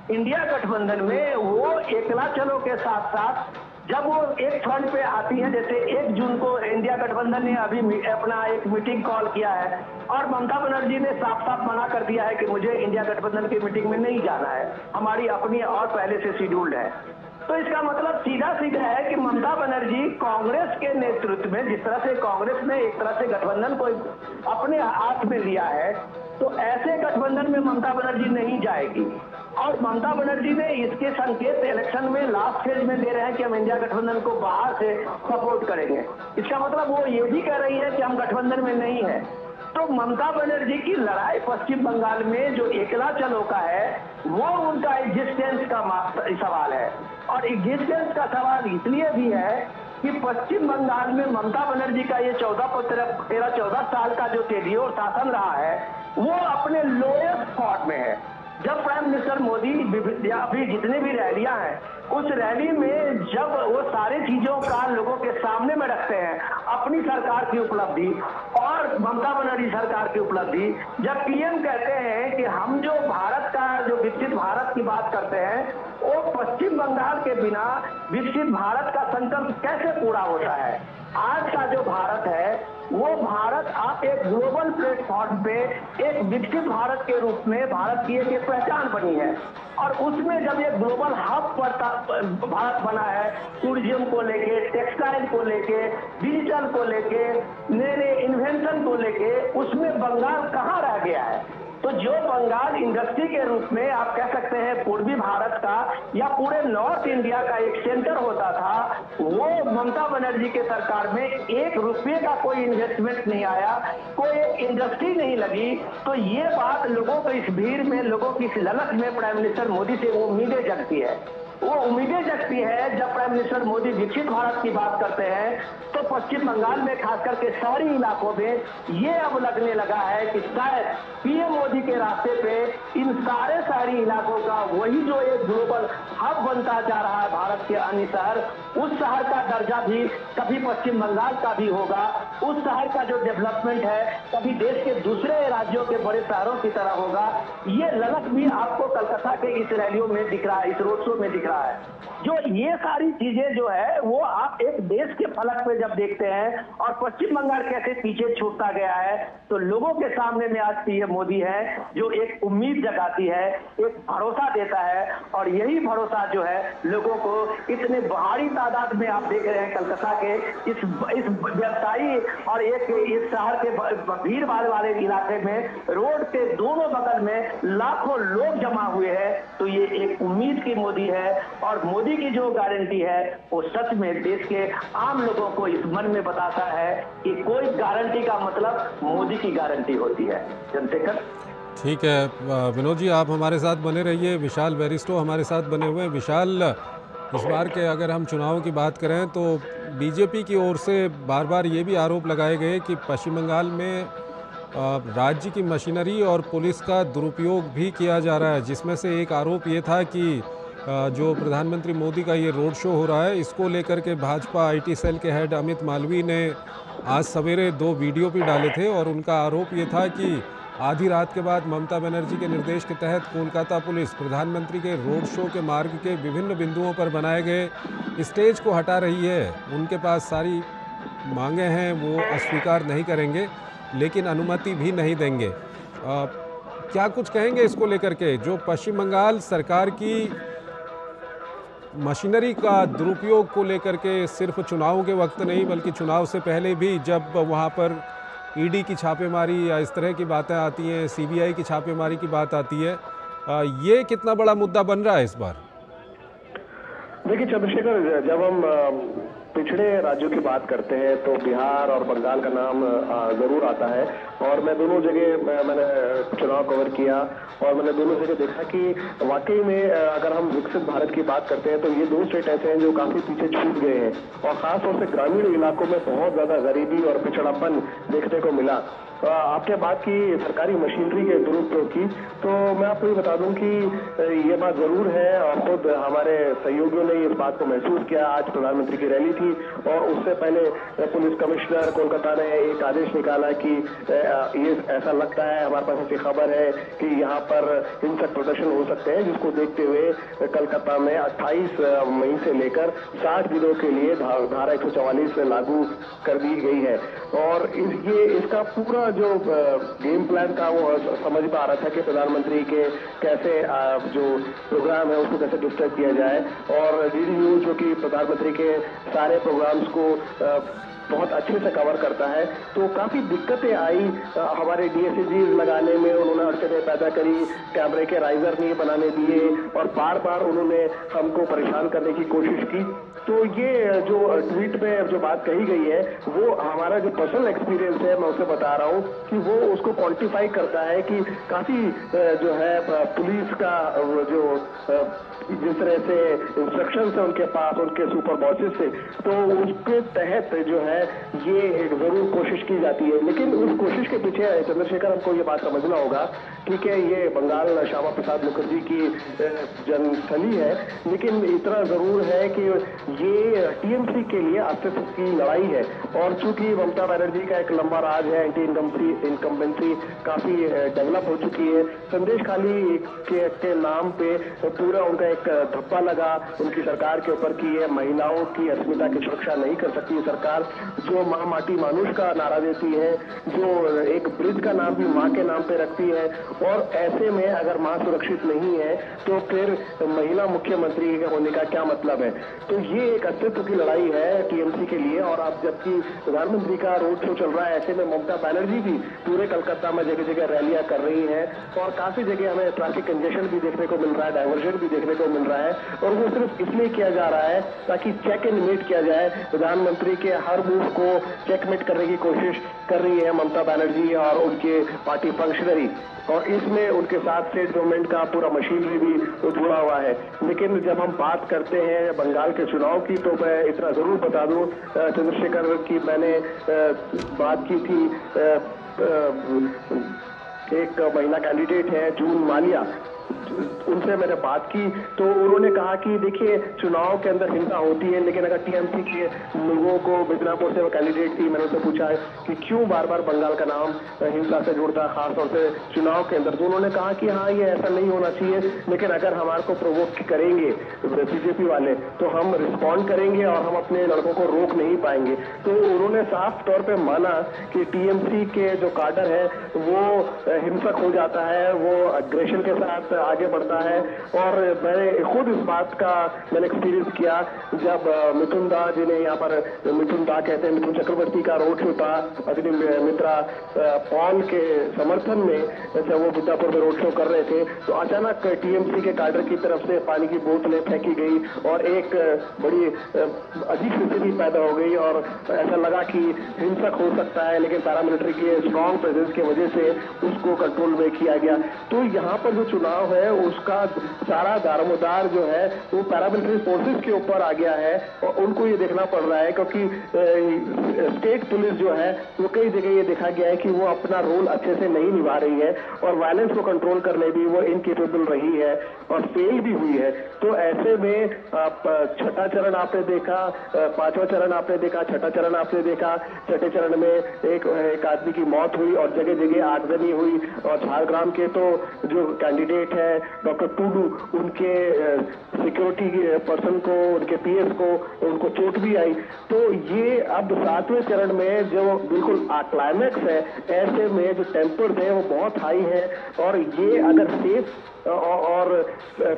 इंडिया गठबंधन में, वो एकला चलो के साथ साथ जब वो एक फ्रंट पे आती है, जैसे 1 जून को इंडिया गठबंधन ने अभी अपना एक मीटिंग कॉल किया है और ममता बनर्जी ने साफ साफ मना कर दिया है कि मुझे इंडिया गठबंधन की मीटिंग में नहीं जाना है, हमारी अपनी और पहले से शेड्यूल्ड है। तो इसका मतलब सीधा सीधा है कि ममता बनर्जी कांग्रेस के नेतृत्व में, जिस तरह से कांग्रेस ने एक तरह से गठबंधन को अपने हाथ में लिया है, तो ऐसे गठबंधन में ममता बनर्जी नहीं जाएगी। और ममता बनर्जी ने इसके संकेत इलेक्शन में लास्ट फेज में दे रहे हैं कि हम इंडिया गठबंधन को बाहर से सपोर्ट करेंगे। इसका मतलब वो ये भी कह रही है कि हम गठबंधन में नहीं है। तो ममता बनर्जी की लड़ाई पश्चिम बंगाल में जो एकला चलो का है, वो उनका एग्जिस्टेंस का सवाल है। और एग्जिस्टेंस का सवाल इसलिए भी है कि पश्चिम बंगाल में ममता बनर्जी का ये 13-14 साल का जो टेन्योर शासन रहा है, वो अपने लोएस्ट स्पॉट में है। जब प्राइम मिनिस्टर मोदी अभी जितनी भी रैलियां हैं, उस रैली में जब वो सारी चीजों का लोगों के सामने में रखते हैं, अपनी सरकार की उपलब्धि और ममता बनर्जी सरकार की उपलब्धि, जब पीएम कहते हैं कि हम जो भारत का जो विकसित भारत की बात करते हैं, वो पश्चिम बंगाल के बिना विकसित भारत का संकल्प कैसे पूरा होता है। आज का जो भारत है, वो भारत आप एक ग्लोबल प्लेटफॉर्म पे एक विकसित भारत के रूप में भारत की एक पहचान बनी है। और उसमें जब ये ग्लोबल हब भारत बना है, टूरिज्म को लेके, टेक्सटाइल को लेके, डिजिटल को लेके, नए नए इन्वेंशन को लेके, उसमें बंगाल कहाँ रह गया है। तो जो बंगाल इंडस्ट्री के रूप में आप कह सकते हैं पूर्वी भारत का या पूरे नॉर्थ इंडिया का एक सेंटर होता था, वो ममता बनर्जी के सरकार में 1 रुपये का कोई इन्वेस्टमेंट नहीं आया, कोई इंडस्ट्री नहीं लगी। तो ये बात लोगों को, इस भीड़ में, लोगों की इस ललक में प्राइम मिनिस्टर मोदी से वो उम्मीदें जगती है। वो उम्मीदें जगती है जब प्राइम मिनिस्टर मोदी विकसित भारत की बात करते हैं, तो पश्चिम बंगाल में खास करके शहरी इलाकों में ये अब लगने लगा है कि शायद पीएम मोदी के रास्ते पे इन सारे शहरी इलाकों का वही जो एक ग्लोबल हब बनता जा रहा है भारत के अन्य शहर, उस शहर का दर्जा भी कभी पश्चिम बंगाल का भी होगा। उस शहर का जो डेवलपमेंट है कभी देश के दूसरे राज्यों के बड़े शहरों की तरह होगा। ये ललक भी आपको कलकत्ता के इस रैलियों में दिख रहा है, इस रोड शो में दिख रहा है। जो ये सारी चीजें जो है वो आप एक देश के फलक पे जब देखते हैं और पश्चिम बंगाल कैसे पीछे छूटता गया है, तो लोगों के सामने में आज पीएम मोदी है जो एक उम्मीद जगाती है, एक भरोसा देता है। और यही भरोसा जो है लोगों को इतने भारी तादाद में आप देख रहे हैं कलकत्ता के इस व्यवसायी और एक इस शहर के भीड़ भाड़ वाले इलाके में रोड के दोनों बगल में लाखों लोग जमा हुए हैं। तो ये एक उम्मीद की मोदी है और मोदी की जो गारंटी है वो सच में देश के आम लोगों को इस मन में बताता है कि कोई गारंटी का मतलब मोदी की गारंटी होती है। चंद्रशेखर, ठीक है विनोद जी, आप हमारे साथ बने रहिए। विशाल बैरिस्टो हमारे साथ बने हुए हैं। विशाल, इस बार के अगर हम चुनाव की बात करें तो बीजेपी की ओर से बार बार ये भी आरोप लगाए गए कि पश्चिम बंगाल में राज्य की मशीनरी और पुलिस का दुरुपयोग भी किया जा रहा है, जिसमें से एक आरोप ये था कि जो प्रधानमंत्री मोदी का ये रोड शो हो रहा है, इसको लेकर के भाजपा आईटी सेल के हेड अमित मालवीय ने आज सवेरे 2 वीडियो भी डाले थे और उनका आरोप ये था कि आधी रात के बाद ममता बनर्जी के निर्देश के तहत कोलकाता पुलिस प्रधानमंत्री के रोड शो के मार्ग के विभिन्न बिंदुओं पर बनाए गए स्टेज को हटा रही है। उनके पास सारी मांगे हैं, वो अस्वीकार नहीं करेंगे लेकिन अनुमति भी नहीं देंगे। क्या कुछ कहेंगे इसको लेकर के, जो पश्चिम बंगाल सरकार की मशीनरी का दुरुपयोग को लेकर के सिर्फ चुनावों के वक्त नहीं बल्कि चुनाव से पहले भी जब वहाँ पर ईडी की छापेमारी या इस तरह की बातें आती हैं, सीबीआई की छापेमारी की बात आती है, ये कितना बड़ा मुद्दा बन रहा है इस बार? देखिए चंद्रशेखर, जब हम पिछड़े राज्यों की बात करते हैं तो बिहार और बंगाल का नाम जरूर आता है। और मैं दोनों जगह मैंने चुनाव कवर किया और मैंने दोनों जगह देखा कि वाकई में अगर हम विकसित भारत की बात करते हैं तो ये दो स्टेट ऐसे हैं जो काफी पीछे छूट गए हैं और खासतौर से ग्रामीण इलाकों में बहुत ज्यादा गरीबी और पिछड़ापन देखने को मिला। आपने बात की सरकारी मशीनरी के दुरुपयोग की, तो मैं आपको ये बता दूं कि ये बात जरूर है और खुद हमारे सहयोगियों ने इस बात को महसूस किया। आज प्रधानमंत्री की रैली थी और उससे पहले पुलिस कमिश्नर कोलकाता ने एक आदेश निकाला कि ये ऐसा लगता है, हमारे पास ऐसी खबर है कि यहाँ पर हिंसक प्रदर्शन हो सकते हैं, जिसको देखते हुए कलकत्ता में 28 मई से लेकर 60 दिनों के लिए धारा 144 लागू कर दी गई है। और इसका पूरा जो गेम प्लान था वो समझ में आ रहा था कि प्रधानमंत्री के कैसे जो प्रोग्राम है उसको कैसे डिस्टर्ब किया जाए। और डीडी न्यूज जो कि प्रधानमंत्री के सारे प्रोग्राम्स को बहुत अच्छे से कवर करता है, तो काफी दिक्कतें आई हमारे डीएसएजीज लगाने में, उन्होंने अड़चनें पैदा करी, कैमरे के राइजर नहीं बनाने दिए और बार बार उन्होंने हमको परेशान करने की कोशिश की। तो ये जो ट्वीट में जो बात कही गई है वो हमारा जो पर्सनल एक्सपीरियंस है, मैं उसे बता रहा हूँ कि वो उसको क्वांटिफाई करता है कि काफी जो है पुलिस का जो जिस तरह से इंस्ट्रक्शन है उनके पास उनके सुपर बॉसेस से, तो उसके तहत जो है ये एक जरूर कोशिश की जाती है। लेकिन उस कोशिश के पीछे चंद्रशेखर हमको ये बात समझना होगा, ठीक है ये बंगाल श्यामा प्रसाद मुखर्जी की जन्मस्थली है, लेकिन इतना जरूर है कि ये टीएमसी के लिए अस्तित्व की लड़ाई है। और चूंकि ममता बनर्जी का एक लंबा राज है, एंटी इनकम्बेंसी काफी डेवलप हो चुकी है, संदेश खाली के नाम पे पूरा उनका एक धब्बा लगा उनकी सरकार के ऊपर की है, महिलाओं की अस्मिता की सुरक्षा नहीं कर सकती सरकार, जो माँ माटी मानुष का नारा देती है, जो एक ब्रिज का नाम भी माँ के नाम पे रखती है। और ऐसे में अगर माँ सुरक्षित नहीं है तो फिर महिला मुख्यमंत्री होने का क्या मतलब है। तो ये एक अस्तित्व की लड़ाई है टीएमसी के लिए। और अब जबकि प्रधानमंत्री का रोड शो चल रहा है, ऐसे में ममता बनर्जी भी पूरे कलकत्ता में जगह जगह रैलियां कर रही हैं और काफी जगह हमें ट्रैफिक कंजेशन भी देखने को मिल रहा है, डाइवर्जन भी देखने को मिल रहा है। और वो सिर्फ इसलिए किया जा रहा है ताकि चेक एंड मेट किया जाए, प्रधानमंत्री के हर मूव को चेकमेट करने की कोशिश कर रही है ममता बनर्जी और उनके पार्टी फंक्शनरी। और इसमें उनके साथ स्टेट गवर्नमेंट का पूरा मशीनरी भी जुड़ा हुआ है। लेकिन जब हम बात करते हैं बंगाल के चुनाव की, तो मैं इतना जरूर बता दूं चंद्रशेखर की मैंने बात की थी, एक महिला कैंडिडेट है जून मालिया, उनसे मैंने बात की तो उन्होंने कहा कि देखिए चुनाव के अंदर हिंसा होती है, लेकिन अगर टीएमसी के लोगों को, मिदनापुर से वो कैंडिडेट थी, मैंने उनसे पूछा है कि क्यों बार बार बंगाल का नाम हिंसा से जुड़ता है खासतौर से चुनाव के अंदर, तो उन्होंने कहा कि हाँ ये ऐसा नहीं होना चाहिए, लेकिन अगर हमारे को प्रोवोक करेंगे बीजेपी वाले तो हम रिस्पॉन्ड करेंगे और हम अपने लड़कों को रोक नहीं पाएंगे। तो उन्होंने साफ तौर पर माना कि टीएमसी के जो काडर है वो हिंसक हो जाता है, वो अग्रेशन के साथ आगे बढ़ता है। और मैंने खुद इस बात का मैंने एक्सपीरियंस किया जब मिथुन दा, जिन्हें यहाँ पर मिथुन दा कहते हैं, मिथुन चक्रवर्ती का रोड शो था अग्नि मित्रा पॉल के समर्थन में, जब वो बुद्धापुर में रोड शो कर रहे थे तो अचानक टीएमसी के काडर की तरफ से पानी की बोतलें फेंकी गई और एक बड़ी अजीब स्थिति पैदा हो गई और ऐसा लगा कि हिंसक हो सकता है, लेकिन पैरामिलिट्री के स्ट्रॉन्ग प्रेजेंस की वजह से उसको कंट्रोल में किया गया। तो यहाँ पर जो चुनाव है उसका सारा दारोमदार जो है वो पैरामिलिट्री फोर्सेस के ऊपर आ गया है और उनको ये देखना पड़ रहा है, क्योंकि स्टेट पुलिस जो है वो कई जगह ये देखा गया है कि वो अपना रोल अच्छे से नहीं निभा रही है और वायलेंस को कंट्रोल करने भी वो इनकेपेबल रही है और फेल भी हुई है। तो ऐसे में छठा चरण आपने देखा, पांचवा चरण आपने देखा, छठा चरण आपने देखा, छठे चरण में एक आदमी की मौत हुई और जगह जगह आगजनी हुई। और झारग्राम के तो जो कैंडिडेट है है डॉक्टर टूडू, उनके सिक्योरिटी पर्सन को, उनके पीएस को, उनको चोट भी आई। तो ये अब 7वें चरण में जो बिल्कुल क्लाइमैक्स है, ऐसे में जो टेम्पर्स है वो बहुत हाई है। और ये अगर सेफ और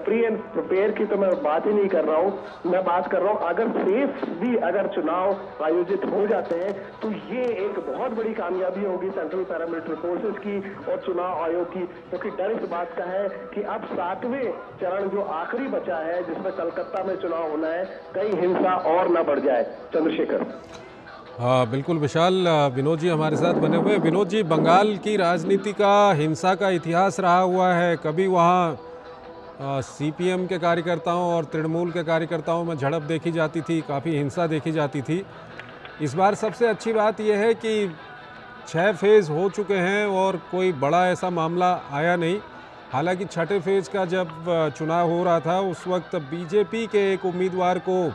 फ्री एंड प्रिपेयर की तो मैं बात ही नहीं कर रहा हूँ, मैं बात कर रहा हूँ अगर सेफ भी अगर चुनाव आयोजित हो जाते हैं तो ये एक बहुत बड़ी कामयाबी होगी सेंट्रल पैरामिलिट्री फोर्सेस की और चुनाव आयोग की, क्योंकि डर इस बात का है कि अब 7वें चरण जो आखिरी बचा है जिसमें कलकत्ता में चुनाव होना है, कहीं हिंसा और ना बढ़ जाए। चंद्रशेखर। हाँ बिल्कुल विशाल, विनोद जी हमारे साथ बने हुए। विनोद जी, बंगाल की राजनीति का हिंसा का इतिहास रहा हुआ है, कभी वहाँ सीपीएम के कार्यकर्ताओं और तृणमूल के कार्यकर्ताओं में झड़प देखी जाती थी, काफ़ी हिंसा देखी जाती थी। इस बार सबसे अच्छी बात यह है कि 6 फेज़ हो चुके हैं और कोई बड़ा ऐसा मामला आया नहीं। हालांकि 6ठे फेज़ का जब चुनाव हो रहा था उस वक्त बीजेपी के एक उम्मीदवार को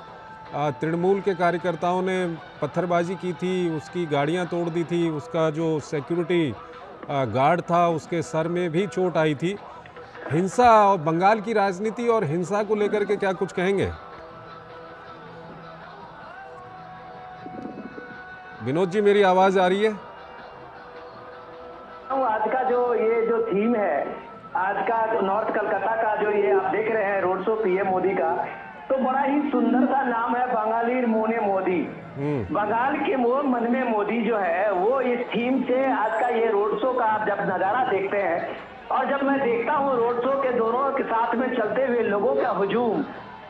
तृणमूल के कार्यकर्ताओं ने पत्थरबाजी की थी, उसकी गाड़ियां तोड़ दी थी, उसका जो सिक्योरिटी गार्ड था उसके सर में भी चोट आई थी। हिंसा और बंगाल की राजनीति और हिंसा को लेकर के क्या कुछ कहेंगे? विनोद जी, मेरी आवाज आ रही है? आज का जो थीम है, आज का नॉर्थ कलकत्ता का जो ये आप देख रहे हैं रोड शो पीएम मोदी का, तो बड़ा ही सुंदर सा नाम है बंगाली मोने मोदी। बंगाल के मन में मोदी जो है वो इस थीम से आज का ये रोड शो का आप जब नजारा देखते हैं और जब मैं देखता हूँ रोड शो के दोनों के साथ में चलते हुए लोगों का हुजूम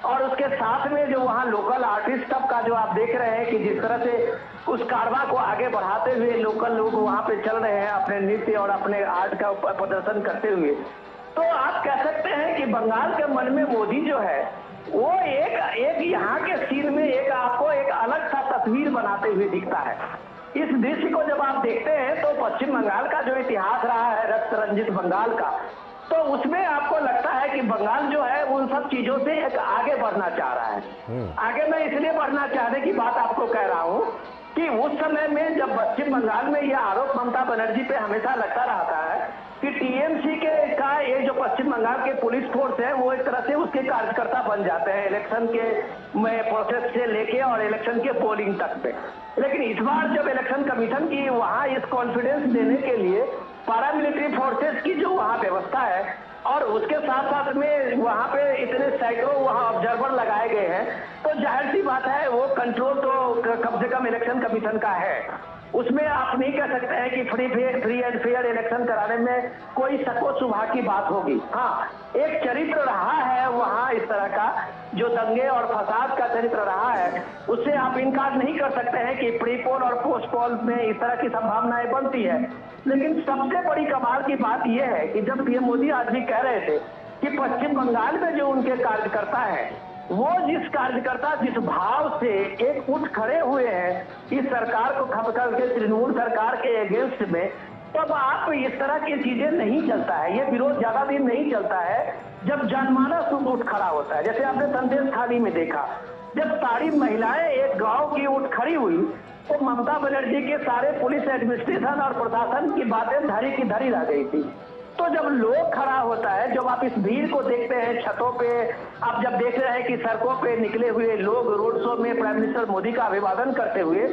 और उसके साथ में जो वहाँ लोकल आर्टिस्ट सब का जो आप देख रहे हैं कि जिस तरह से उस कारवा को आगे बढ़ाते हुए लोकल लोग वहाँ पे चल रहे हैं अपने नृत्य और अपने आर्ट का प्रदर्शन करते हुए, तो आप कह सकते हैं कि बंगाल के मन में मोदी जो है वो एक यहाँ के सीन में एक आपको एक अलग सा तस्वीर बनाते हुए दिखता है। इस दृश्य को जब आप देखते हैं तो पश्चिम बंगाल का जो इतिहास रहा है रक्त रंजित बंगाल का, तो उसमें आपको लगता है कि बंगाल जो है उन सब चीजों से एक आगे बढ़ना चाह रहा है। आगे मैं इसलिए बढ़ना चाहने की बात आपको कह रहा हूँ कि उस समय में जब पश्चिम बंगाल में यह आरोप ममता बनर्जी पे हमेशा लगता रहता है कि टीएमसी का ये जो पश्चिम बंगाल के पुलिस फोर्स है वो एक तरह से उसके कार्यकर्ता बन जाते हैं इलेक्शन के प्रोसेस से लेके और इलेक्शन के पोलिंग तक पे। लेकिन इस बार जब इलेक्शन कमीशन की वहाँ इस कॉन्फिडेंस देने के लिए पैरामिलिट्री फोर्सेस की जो वहाँ व्यवस्था है और उसके साथ साथ में वहाँ पे इतने सैकड़ों वहाँ ऑब्जर्वर लगाए गए हैं, तो जाहिर सी बात है वो कंट्रोल तो कम से कम इलेक्शन कमीशन का है। उसमें आप नहीं कह सकते हैं कि फ्री एंड फेयर इलेक्शन कराने में कोई शको शुबा की बात होगी। हाँ, एक चरित्र रहा है वहाँ इस तरह का जो दंगे और फसाद का चरित्र रहा है, उससे आप इनकार नहीं कर सकते हैं कि प्री पोल और पोस्ट पोल में इस तरह की संभावनाएं बनती है। लेकिन सबसे बड़ी कमाल की बात यह है कि जब पीएम मोदी आज भी कह रहे थे कि पश्चिम बंगाल में जो उनके कार्यकर्ता है वो जिस भाव से एक उठ खड़े हुए हैं इस सरकार को खपकर के तृणमूल सरकार के अगेंस्ट में, तब आप इस तरह की चीजें नहीं चलता है, ये विरोध ज्यादा दिन नहीं चलता है जब जनमानस उठ खड़ा होता है। जैसे आपने संदेश खाली में देखा, जब सारी महिलाएं एक गांव की उठ खड़ी हुई तो ममता बनर्जी के सारे पुलिस एडमिनिस्ट्रेशन और प्रशासन की बातें धरी की धरी रह गई थी। तो जब लोग खड़ा होता है, जब आप इस भीड़ को देखते हैं छतों पे, आप जब देख रहे हैं कि सड़कों पे निकले हुए लोग रोड शो में प्राइम मिनिस्टर मोदी का अभिवादन करते हुए,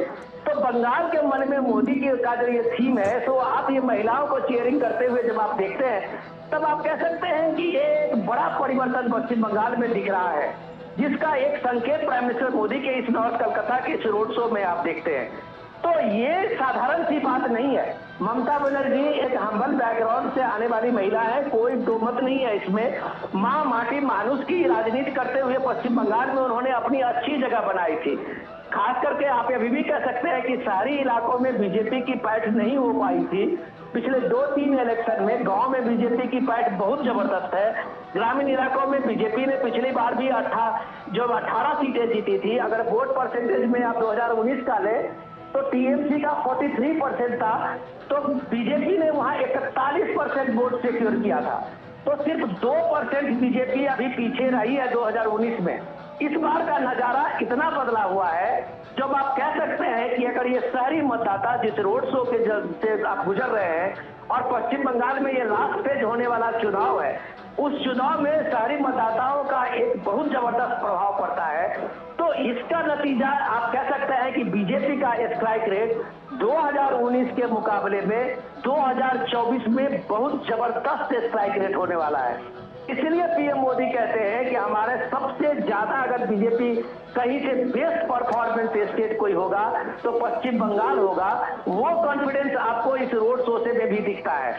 तो बंगाल के मन में मोदी का जो ये थीम है, तो आप ये महिलाओं को चीयरिंग करते हुए जब आप देखते हैं तब आप कह सकते हैं कि ये एक बड़ा परिवर्तन पश्चिम बंगाल में दिख रहा है, जिसका एक संकेत प्राइम मिनिस्टर मोदी के इस नॉर्थ कलकत्ता के इस रोड शो में आप देखते हैं। तो ये साधारण सी बात नहीं है। ममता बनर्जी एक हम्बल बैकग्राउंड से आने वाली महिला है, कोई दो मत नहीं है इसमें। माँ माटी मानुष की राजनीति करते हुए पश्चिम बंगाल में उन्होंने अपनी अच्छी जगह बनाई थी। खास करके आप अभी भी कह सकते हैं कि शहरी इलाकों में बीजेपी की पैठ नहीं हो पाई थी। पिछले 2-3 इलेक्शन में गांव में बीजेपी की पैठ बहुत जबरदस्त है। ग्रामीण इलाकों में बीजेपी ने पिछली बार भी 18 सीटें जीती थी। अगर वोट परसेंटेज में आप 2019 का ले तो टीएमसी का 43% था, तो बीजेपी ने वहां 41% वोट सिक्योर किया था। तो सिर्फ 2% बीजेपी अभी पीछे रही है 2019 में। इस बार का नजारा इतना बदला हुआ है जब आप कह सकते हैं कि अगर ये शहरी मतदाता जिस रोड शो के से आप गुजर रहे हैं और पश्चिम बंगाल में ये लास्ट फेज होने वाला चुनाव है, उस चुनाव में शहरी मतदाताओं का एक बहुत जबरदस्त प्रभाव पड़ता है। तो इसका नतीजा आप कह सकते हैं कि बीजेपी का स्ट्राइक रेट 2019 के मुकाबले में 2024 में बहुत जबरदस्त स्ट्राइक रेट होने वाला है। इसलिए पीएम मोदी कहते हैं कि हमारे सबसे ज्यादा अगर बीजेपी कहीं से बेस्ट परफॉर्मेंस स्टेट कोई होगा तो पश्चिम बंगाल होगा। वो कॉन्फिडेंस आपको इस रोड शो से में भी दिखता है।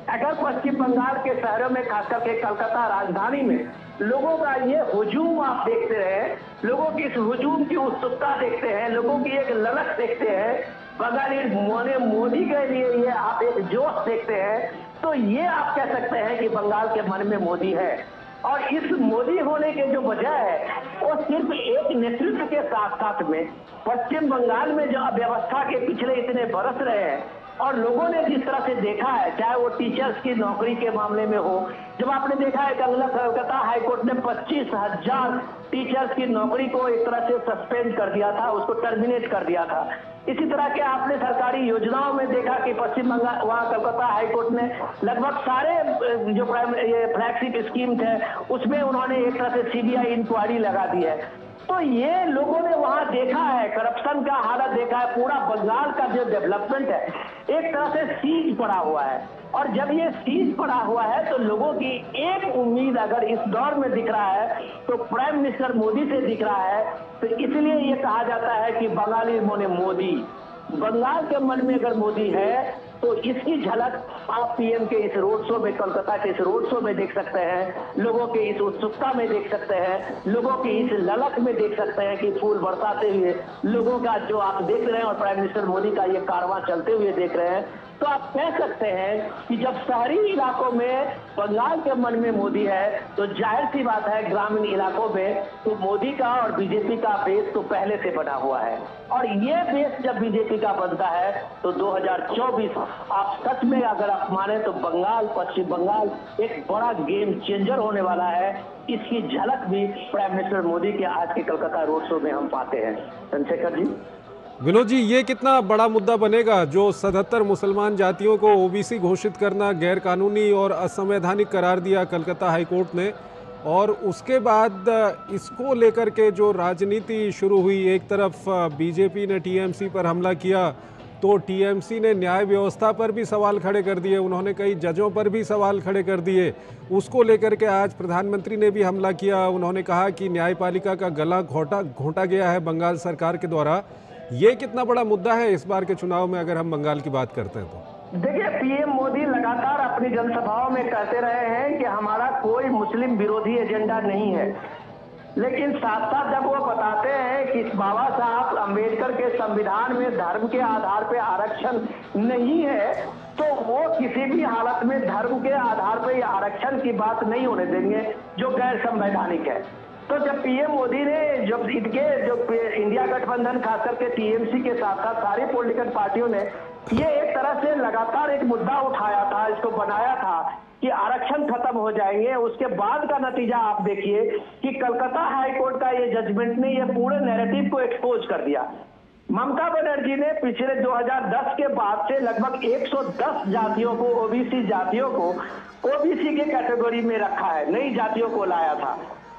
अगर पश्चिम बंगाल के शहरों में, खासकर के कलकत्ता राजधानी में, लोगों का ये हुजूम आप देखते हैं, लोगों की इस हुजूम की उत्सुकता देखते हैं, लोगों की एक ललक देखते हैं, बंगाली मोदी के लिए ये आप एक जोश देखते हैं, तो ये आप कह सकते हैं कि बंगाल के मन में मोदी है। और इस मोदी होने के जो वजह है वो सिर्फ एक नेतृत्व के साथ साथ में पश्चिम बंगाल में जो अव्यवस्था के पिछले इतने बरस रहे हैं और लोगों ने जिस तरह से देखा है, चाहे वो टीचर्स की नौकरी के मामले में हो, जब आपने देखा है कलकत्ता हाईकोर्ट ने 25,000 टीचर्स की नौकरी को एक तरह से सस्पेंड कर दिया था, उसको टर्मिनेट कर दिया था। इसी तरह के आपने सरकारी योजनाओं में देखा कि पश्चिम बंगाल, वहाँ कलकत्ता हाईकोर्ट ने लगभग सारे जो फ्लैगशिप स्कीम थे उसमें उन्होंने एक तरह से सीबीआई इंक्वायरी लगा दी है। तो ये लोगों ने वहां देखा है, करप्शन का हालत देखा है, पूरा बंगाल का जो डेवलपमेंट है एक तरह से सीज पड़ा हुआ है। और जब ये सीज पड़ा हुआ है तो लोगों की एक उम्मीद अगर इस दौर में दिख रहा है तो प्राइम मिनिस्टर मोदी से दिख रहा है। तो इसलिए ये कहा जाता है कि बंगाली मोने मोदी, बंगाल के मन में अगर मोदी है तो इसकी झलक आप पीएम के इस रोड शो में, कोलकाता के इस रोड शो में देख सकते हैं, लोगों के इस उत्सुकता में देख सकते हैं, लोगों की इस ललक में देख सकते हैं कि फूल बरसाते हुए लोगों का जो आप देख रहे हैं और प्राइम मिनिस्टर मोदी का ये कारवां चलते हुए देख रहे हैं। तो आप कह सकते हैं कि जब शहरी इलाकों में बंगाल के मन में मोदी है तो जाहिर सी बात है ग्रामीण इलाकों में तो मोदी का और बीजेपी का बेस तो पहले से बना हुआ है। और ये बेस जब बीजेपी का बनता है तो 2024 आप सच में अगर आप माने तो बंगाल, पश्चिम बंगाल एक बड़ा गेम चेंजर होने वाला है। इसकी झलक भी प्राइम मिनिस्टर मोदी के आज के कलकत्ता रोड शो में हम पाते हैं। चंद्रशेखर जी। विनोद जी, ये कितना बड़ा मुद्दा बनेगा जो 77 मुसलमान जातियों को ओबीसी घोषित करना गैर कानूनी और असंवैधानिक करार दिया कलकत्ता हाईकोर्ट ने, और उसके बाद इसको लेकर के जो राजनीति शुरू हुई, एक तरफ बीजेपी ने टीएमसी पर हमला किया तो टीएमसी ने न्याय व्यवस्था पर भी सवाल खड़े कर दिए, उन्होंने कई जजों पर भी सवाल खड़े कर दिए। उसको लेकर के आज प्रधानमंत्री ने भी हमला किया, उन्होंने कहा कि न्यायपालिका का गला घोंटा गया है बंगाल सरकार के द्वारा। ये कितना बड़ा मुद्दा है इस बार के चुनाव में अगर हम बंगाल की बात करते हैं तो? देखिए, पीएम मोदी लगातार अपनी जनसभाओं में कहते रहे हैं कि हमारा कोई मुस्लिम विरोधी एजेंडा नहीं है, लेकिन साथ साथ जब वो बताते हैं कि बाबा साहब अम्बेडकर के संविधान में धर्म के आधार पर आरक्षण नहीं है तो वो किसी भी हालत में धर्म के आधार पर आरक्षण की बात नहीं होने देंगे जो गैर संवैधानिक है। तो जब पीएम मोदी ने जब इनके जो इंडिया गठबंधन खासकर के टीएमसी के साथ साथ सारी पॉलिटिकल पार्टियों ने ये एक तरह से लगातार एक मुद्दा उठाया था, इसको बनाया था कि आरक्षण खत्म हो जाएंगे, उसके बाद का नतीजा आप देखिए कि कलकत्ता हाईकोर्ट का ये जजमेंट ने ये पूरे नैरेटिव को एक्सपोज कर दिया। ममता बनर्जी ने पिछले 2010 के बाद से लगभग 110 जातियों को, ओबीसी जातियों को ओबीसी के कैटेगरी में रखा है, नई जातियों को लाया था।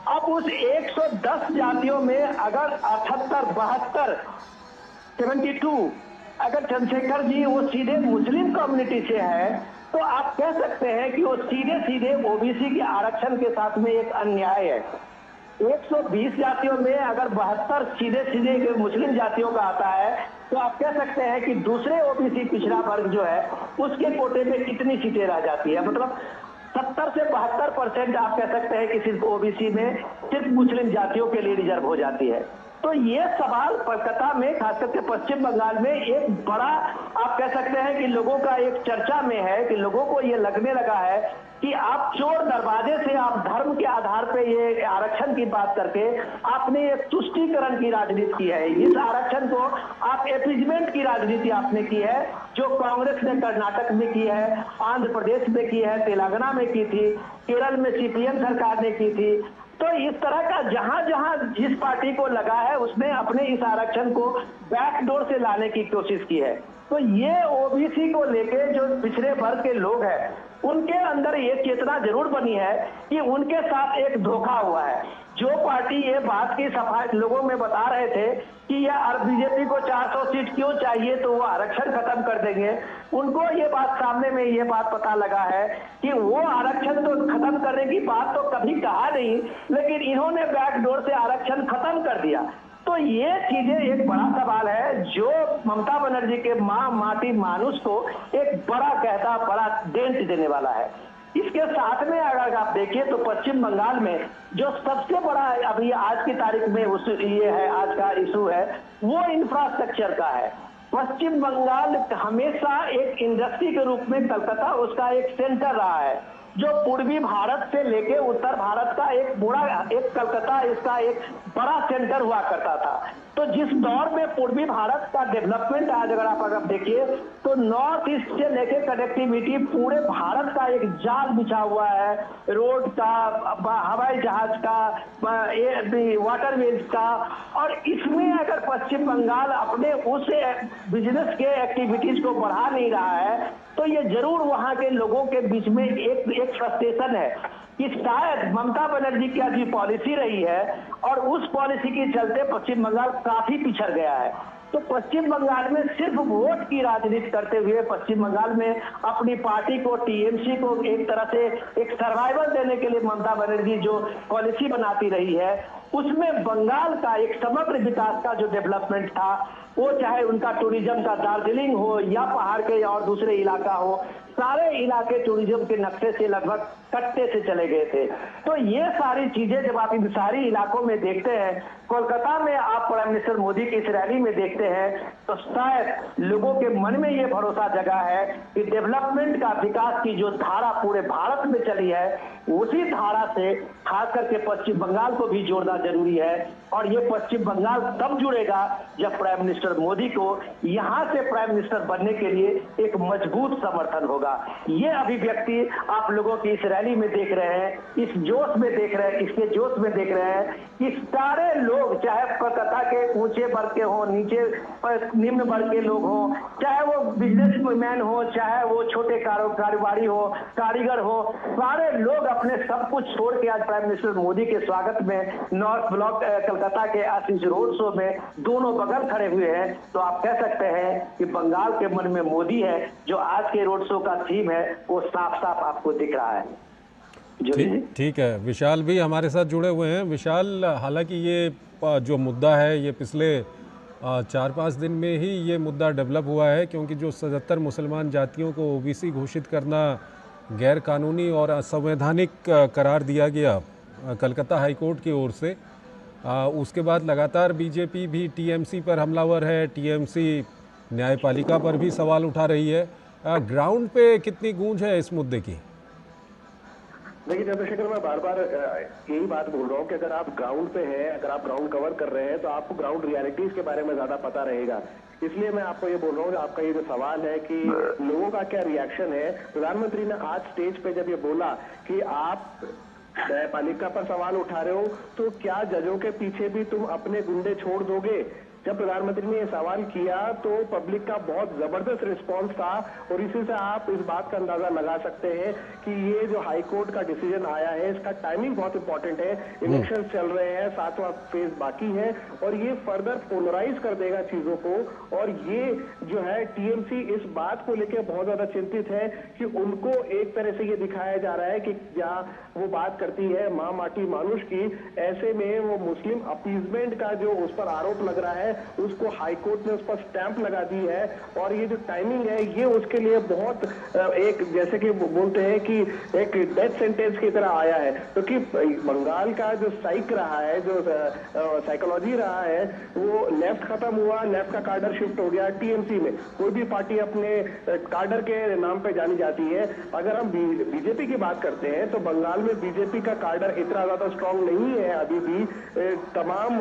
अब उस 110 जातियों में अगर 78, 72, 72 अगर चंद्रशेखर जी वो सीधे मुस्लिम कम्युनिटी से है तो आप कह सकते हैं कि वो सीधे सीधे ओबीसी के आरक्षण के साथ में एक अन्याय है। 120 जातियों में अगर 72 सीधे सीधे मुस्लिम जातियों का आता है तो आप कह सकते हैं कि दूसरे ओबीसी पिछड़ा वर्ग जो है उसके कोटे में कितनी सीटें रह जाती है। मतलब 70 से 72% आप कह सकते हैं कि सिर्फ ओबीसी में सिर्फ मुस्लिम जातियों के लिए रिजर्व हो जाती है। तो ये सवाल कोलकाता में खासकर के पश्चिम बंगाल में एक बड़ा आप कह सकते हैं कि लोगों का एक चर्चा में है कि लोगों को ये लगने लगा है कि आप चोर दरवाजे से आप धर्म के आधार पे ये आरक्षण की बात करके आपने एक तुष्टीकरण की राजनीति की है। इस आरक्षण को आप एपीजमेंट की राजनीति आपने की है जो कांग्रेस ने कर्नाटक में की है, आंध्र प्रदेश में की है, तेलंगाना में की थी, केरल में सीपीएम सरकार ने की थी। तो इस तरह का जहां जहां जिस पार्टी को लगा है उसने अपने इस आरक्षण को बैकडोर से लाने की कोशिश की है। तो ये ओबीसी को लेके जो पिछड़े वर्ग के लोग हैं उनके अंदर ये चेतना जरूर बनी है कि उनके साथ एक धोखा हुआ है। जो पार्टी ये बात की सफाई लोगों में बता रहे थे कि यह बीजेपी को 400 सीट क्यों चाहिए तो वो आरक्षण खत्म कर देंगे, उनको ये बात सामने में ये बात पता लगा है कि वो आरक्षण तो खत्म करने की बात तो कभी कहा नहीं, लेकिन इन्होंने बैकडोर से आरक्षण खत्म कर दिया। तो ये चीजें एक बड़ा सवाल है जो ममता बनर्जी के माँ माटी मानुष को एक बड़ा डेंट देने वाला है। इसके साथ में अगर आप देखिए तो पश्चिम बंगाल में जो सबसे बड़ा अभी आज की तारीख में ये है, आज का इशू है, वो इंफ्रास्ट्रक्चर का है। पश्चिम बंगाल हमेशा एक इंडस्ट्री के रूप में कलकत्ता उसका एक सेंटर रहा है, जो पूर्वी भारत से लेके उत्तर भारत का एक कलकत्ता इसका एक बड़ा सेंटर हुआ करता था। तो जिस दौर में पूर्वी भारत का डेवलपमेंट आज अगर देखिए तो नॉर्थ ईस्ट से लेके कनेक्टिविटी पूरे भारत का एक जाल बिछा हुआ है, रोड का, हवाई जहाज का, वाटरवेज का। और इसमें अगर पश्चिम बंगाल अपने उस बिजनेस के एक्टिविटीज को बढ़ा नहीं रहा है तो ये जरूर वहां के लोगों के बीच में एक फ्रस्ट्रेशन है कि शायद ममता बनर्जी की जो पॉलिसी रही है और उस पॉलिसी के चलते पश्चिम बंगाल काफी पिछड़ गया है। तो पश्चिम बंगाल में सिर्फ वोट की राजनीति करते हुए पश्चिम बंगाल में अपनी पार्टी को, टीएमसी को एक तरह से एक सर्वाइवल देने के लिए ममता बनर्जी जो पॉलिसी बनाती रही है, उसमें बंगाल का एक समग्र विकास का जो डेवलपमेंट था, वो चाहे उनका टूरिज्म का दार्जिलिंग हो या पहाड़ के और दूसरे इलाका हो, सारे इलाके टूरिज्म के नक्शे से लगभग कट्टे से चले गए थे। तो ये सारी चीजें जब आप इन सारी इलाकों में देखते हैं, कोलकाता में आप प्राइम मिनिस्टर मोदी की इस रैली में देखते हैं, तो शायद लोगों के मन में ये भरोसा जगा है कि डेवलपमेंट का, विकास की जो धारा पूरे भारत में चली है, उसी धारा से खास करके पश्चिम बंगाल को भी जोड़ना जरूरी है। और ये पश्चिम बंगाल तब जुड़ेगा जब प्राइम मिनिस्टर मोदी को यहाँ से प्राइम मिनिस्टर बनने के लिए एक मजबूत समर्थन होगा। ये अभिव्यक्ति आप लोगों की इस रैली में देख रहे हैं, इस जोश में देख रहे हैं, इसके जोश में देख रहे हैं कि सारे लोग, चाहे कोलकाता के ऊंचे वर्ग के हों, नीचे निम्न वर्ग के लोग हों, चाहे वो बिजनेसमैन हो, चाहे वो छोटे कारोबारी हो, कारीगर हो, सारे लोग अपने सब कुछ छोड़ के आज प्राइम मिनिस्टर मोदी के स्वागत में नॉर्थ ब्लॉक कलकत्ता के आशीष रोड शो में दोनों बगल खड़े हुए हैं। तो आप कह सकते हैं कि बंगाल के मन में मोदी है, जो आज के रोड शो का थीम है वो साफ साफ आपको दिख रहा है। ठीक है, विशाल भी हमारे साथ जुड़े हुए हैं। विशाल, हालांकि ये जो मुद्दा है ये पिछले 4-5 दिन में ही ये मुद्दा डेवलप हुआ है, क्योंकि जो 77 मुसलमान जातियों को ओबीसी घोषित करना गैर कानूनी और असंवैधानिक करार दिया गया कलकत्ता हाई कोर्ट की ओर से, उसके बाद लगातार बीजेपी भी टीएमसी पर हमलावर है, टीएमसी न्यायपालिका पर भी सवाल उठा रही है। ग्राउंड पे कितनी गूंज है इस मुद्दे की? देखिए चंद्रशेखर, मैं बार बार यही बात बोल रहा हूँ कि अगर आप ग्राउंड पे हैं, अगर आप ग्राउंड कवर कर रहे हैं तो आपको ग्राउंड रियलिटीज के बारे में ज्यादा पता रहेगा। इसलिए मैं आपको ये बोल रहा हूँ, आपका ये जो सवाल है कि लोगों का क्या रिएक्शन है, प्रधानमंत्री ने आज स्टेज पे जब ये बोला कि आप न्यायपालिका पर सवाल उठा रहे हो तो क्या जजों के पीछे भी तुम अपने गुंडे छोड़ दोगे, जब प्रधानमंत्री ने यह सवाल किया तो पब्लिक का बहुत जबरदस्त रिस्पांस था। और इसी से आप इस बात का अंदाजा लगा सकते हैं कि ये जो हाई कोर्ट का डिसीजन आया है, इसका टाइमिंग बहुत इंपॉर्टेंट है। इलेक्शन चल रहे हैं, 7वां फेज बाकी है और ये फर्दर पोलराइज कर देगा चीजों को। और ये जो है टीएमसी इस बात को लेकर बहुत ज्यादा चिंतित है कि उनको एक तरह से ये दिखाया जा रहा है कि जहां वो बात करती है माँ माटी मानुष की, ऐसे में वो मुस्लिम अपीजमेंट का जो उस पर आरोप लग रहा है उसको हाई कोर्ट ने उस पर स्टैंप लगा दी है। और ये जो टाइमिंग है ये उसके लिए बहुत एक, जैसे कि बोलते हैं कि एक डेथ सेंटेंस की तरह आया है, क्योंकि बंगाल का जो साइक रहा है, जो साइकोलॉजी रहा है, वो लेफ्ट खत्म हुआ, लेफ्ट का कार्डर शिफ्ट हो गया टीएमसी में। कोई भी पार्टी अपने कार्डर के नाम पे जानी जाती है। अगर हम बीजेपी की बात करते हैं तो बंगाल में बीजेपी का कार्डर इतना ज्यादा स्ट्रांग नहीं है अभी भी, तमाम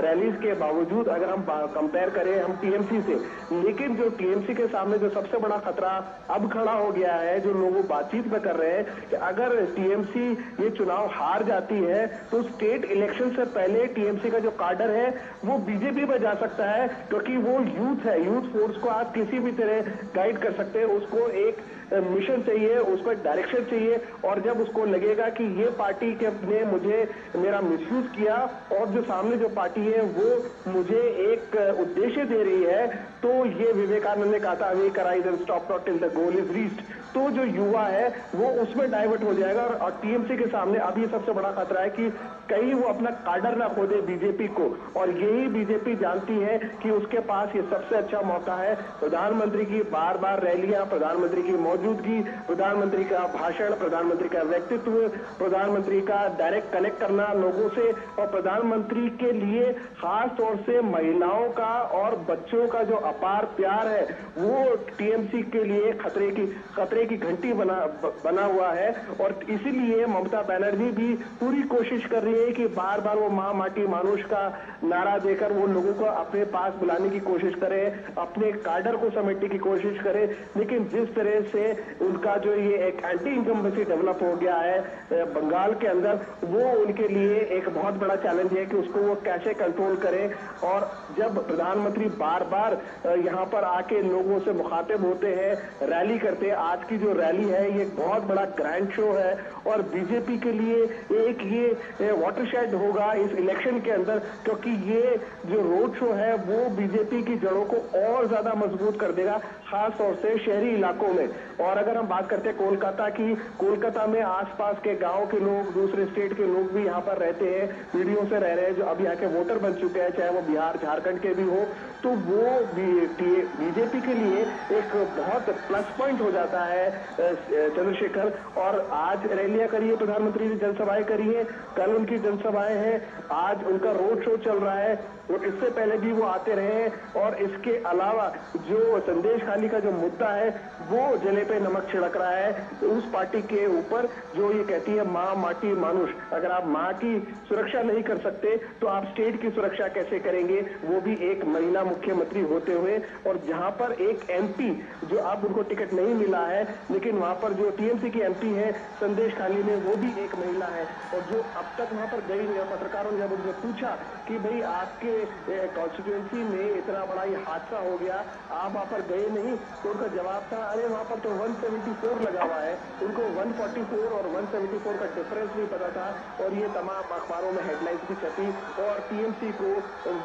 रैलीज के बावजूद, अगर हम कंपेयर करें हम टीएमसी से। लेकिन जो टीएमसी के सामने जो सबसे बड़ा खतरा अब खड़ा हो गया है, जो लोग बातचीत में कर रहे हैं कि अगर टीएमसी ये चुनाव हार जाती है तो स्टेट इलेक्शन से पहले टीएमसी का जो कार्डर है वो बीजेपी में जा सकता है, क्योंकि वो यूथ है। यूथ फोर्स को आप किसी भी तरह गाइड कर सकते हैं, उसको एक मिशन चाहिए, उसको एक डायरेक्शन चाहिए। और जब उसको लगेगा कि ये पार्टी के ने मुझे मेरा मिसयूज किया और जो सामने जो पार्टी है वो मुझे एक उद्देश्य दे रही है, तो ये विवेकानंद ने कहा था, awake arise and stop not till the goal is reached. तो जो युवा है वो उसमें डाइवर्ट हो जाएगा। और टीएमसी के सामने अब ये सबसे बड़ा खतरा है कि कहीं वो अपना काडर ना खो दे बीजेपी को। और यही बीजेपी जानती है कि उसके पास ये सबसे अच्छा मौका है। प्रधानमंत्री की बार बार रैलियां, प्रधानमंत्री की मौजूदगी, प्रधानमंत्री का भाषण, प्रधानमंत्री का व्यक्तित्व, प्रधानमंत्री का डायरेक्ट कनेक्ट करना लोगों से, और प्रधानमंत्री के लिए खास तौर से महिलाओं का और बच्चों का जो अपार प्यार है वो टीएमसी के लिए खतरे की घंटी बना हुआ है। और इसीलिए ममता बनर्जी भी पूरी कोशिश कर रही है कि बार बार वो मां माटी मानुष का नारा देकर वो लोगों को अपने पास बुलाने की कोशिश करे, अपने काडर को समेटने की कोशिश करे। लेकिन जिस तरह से उनका जो ये एक एंटी इनकम्बेंसी डेवलप हो गया है बंगाल के अंदर, वो उनके लिए एक बहुत बड़ा चैलेंज है कि उसको वो कैसे कंट्रोल करें। और जब प्रधानमंत्री बार बार यहाँ पर आके लोगों से मुखातिब होते हैं, रैली करते हैं, आज की जो रैली है ये बहुत बड़ा ग्रैंड शो है और बीजेपी के लिए एक ये वाटरशेड होगा इस इलेक्शन के अंदर, क्योंकि ये जो रोड शो है वो बीजेपी की जड़ों को और ज्यादा मजबूत कर देगा, खास तौर से शहरी इलाकों में। और अगर हम बात करते हैं कोलकाता की, कोलकाता में आसपास के गांव के लोग, दूसरे स्टेट के लोग भी यहाँ पर रहते हैं, पीढ़ियों से रह रहे हैं, जो अब यहाँ के वोटर बन चुके हैं, चाहे वो बिहार झारखंड के भी हो, तो वो बीजेपी के लिए एक बहुत प्लस पॉइंट हो जाता है चंद्रशेखर। और आज रैलियां करी है प्रधानमंत्री ने, जनसभाएं करी है, कल उनकी जनसभाएं हैं, आज उनका रोड शो चल रहा है, और इससे पहले भी वो आते रहे। और इसके अलावा जो संदेश खाली का जो मुद्दा है वो जले पे नमक छिड़क रहा है उस पार्टी के ऊपर जो ये कहती है मां माटी मानुष। अगर आप मां की सुरक्षा नहीं कर सकते तो आप स्टेट की सुरक्षा कैसे करेंगे, वो भी एक महिला मुख्यमंत्री होते हुए। और जहां पर एक एमपी जो अब उनको टिकट नहीं मिला है, लेकिन वहां पर जो टीएमसी की एमपी है संदेश खाली में, वो भी एक महिला है और जो अब तक वहां पर गई नहीं। पत्रकारों ने जब उनसे पूछा कि भाई आपके कॉन्स्टिट्यूएंसी में इतना बड़ा ये हादसा हो गया, आप वहां पर गए नहीं, तो उनका जवाब था, अरे वहां पर तो 174 लगा हुआ है, उनको 144 और 174 का डिफरेंस नहीं पता था। और ये तमाम अखबारों में हेडलाइंस भी छपी और टीएमसी को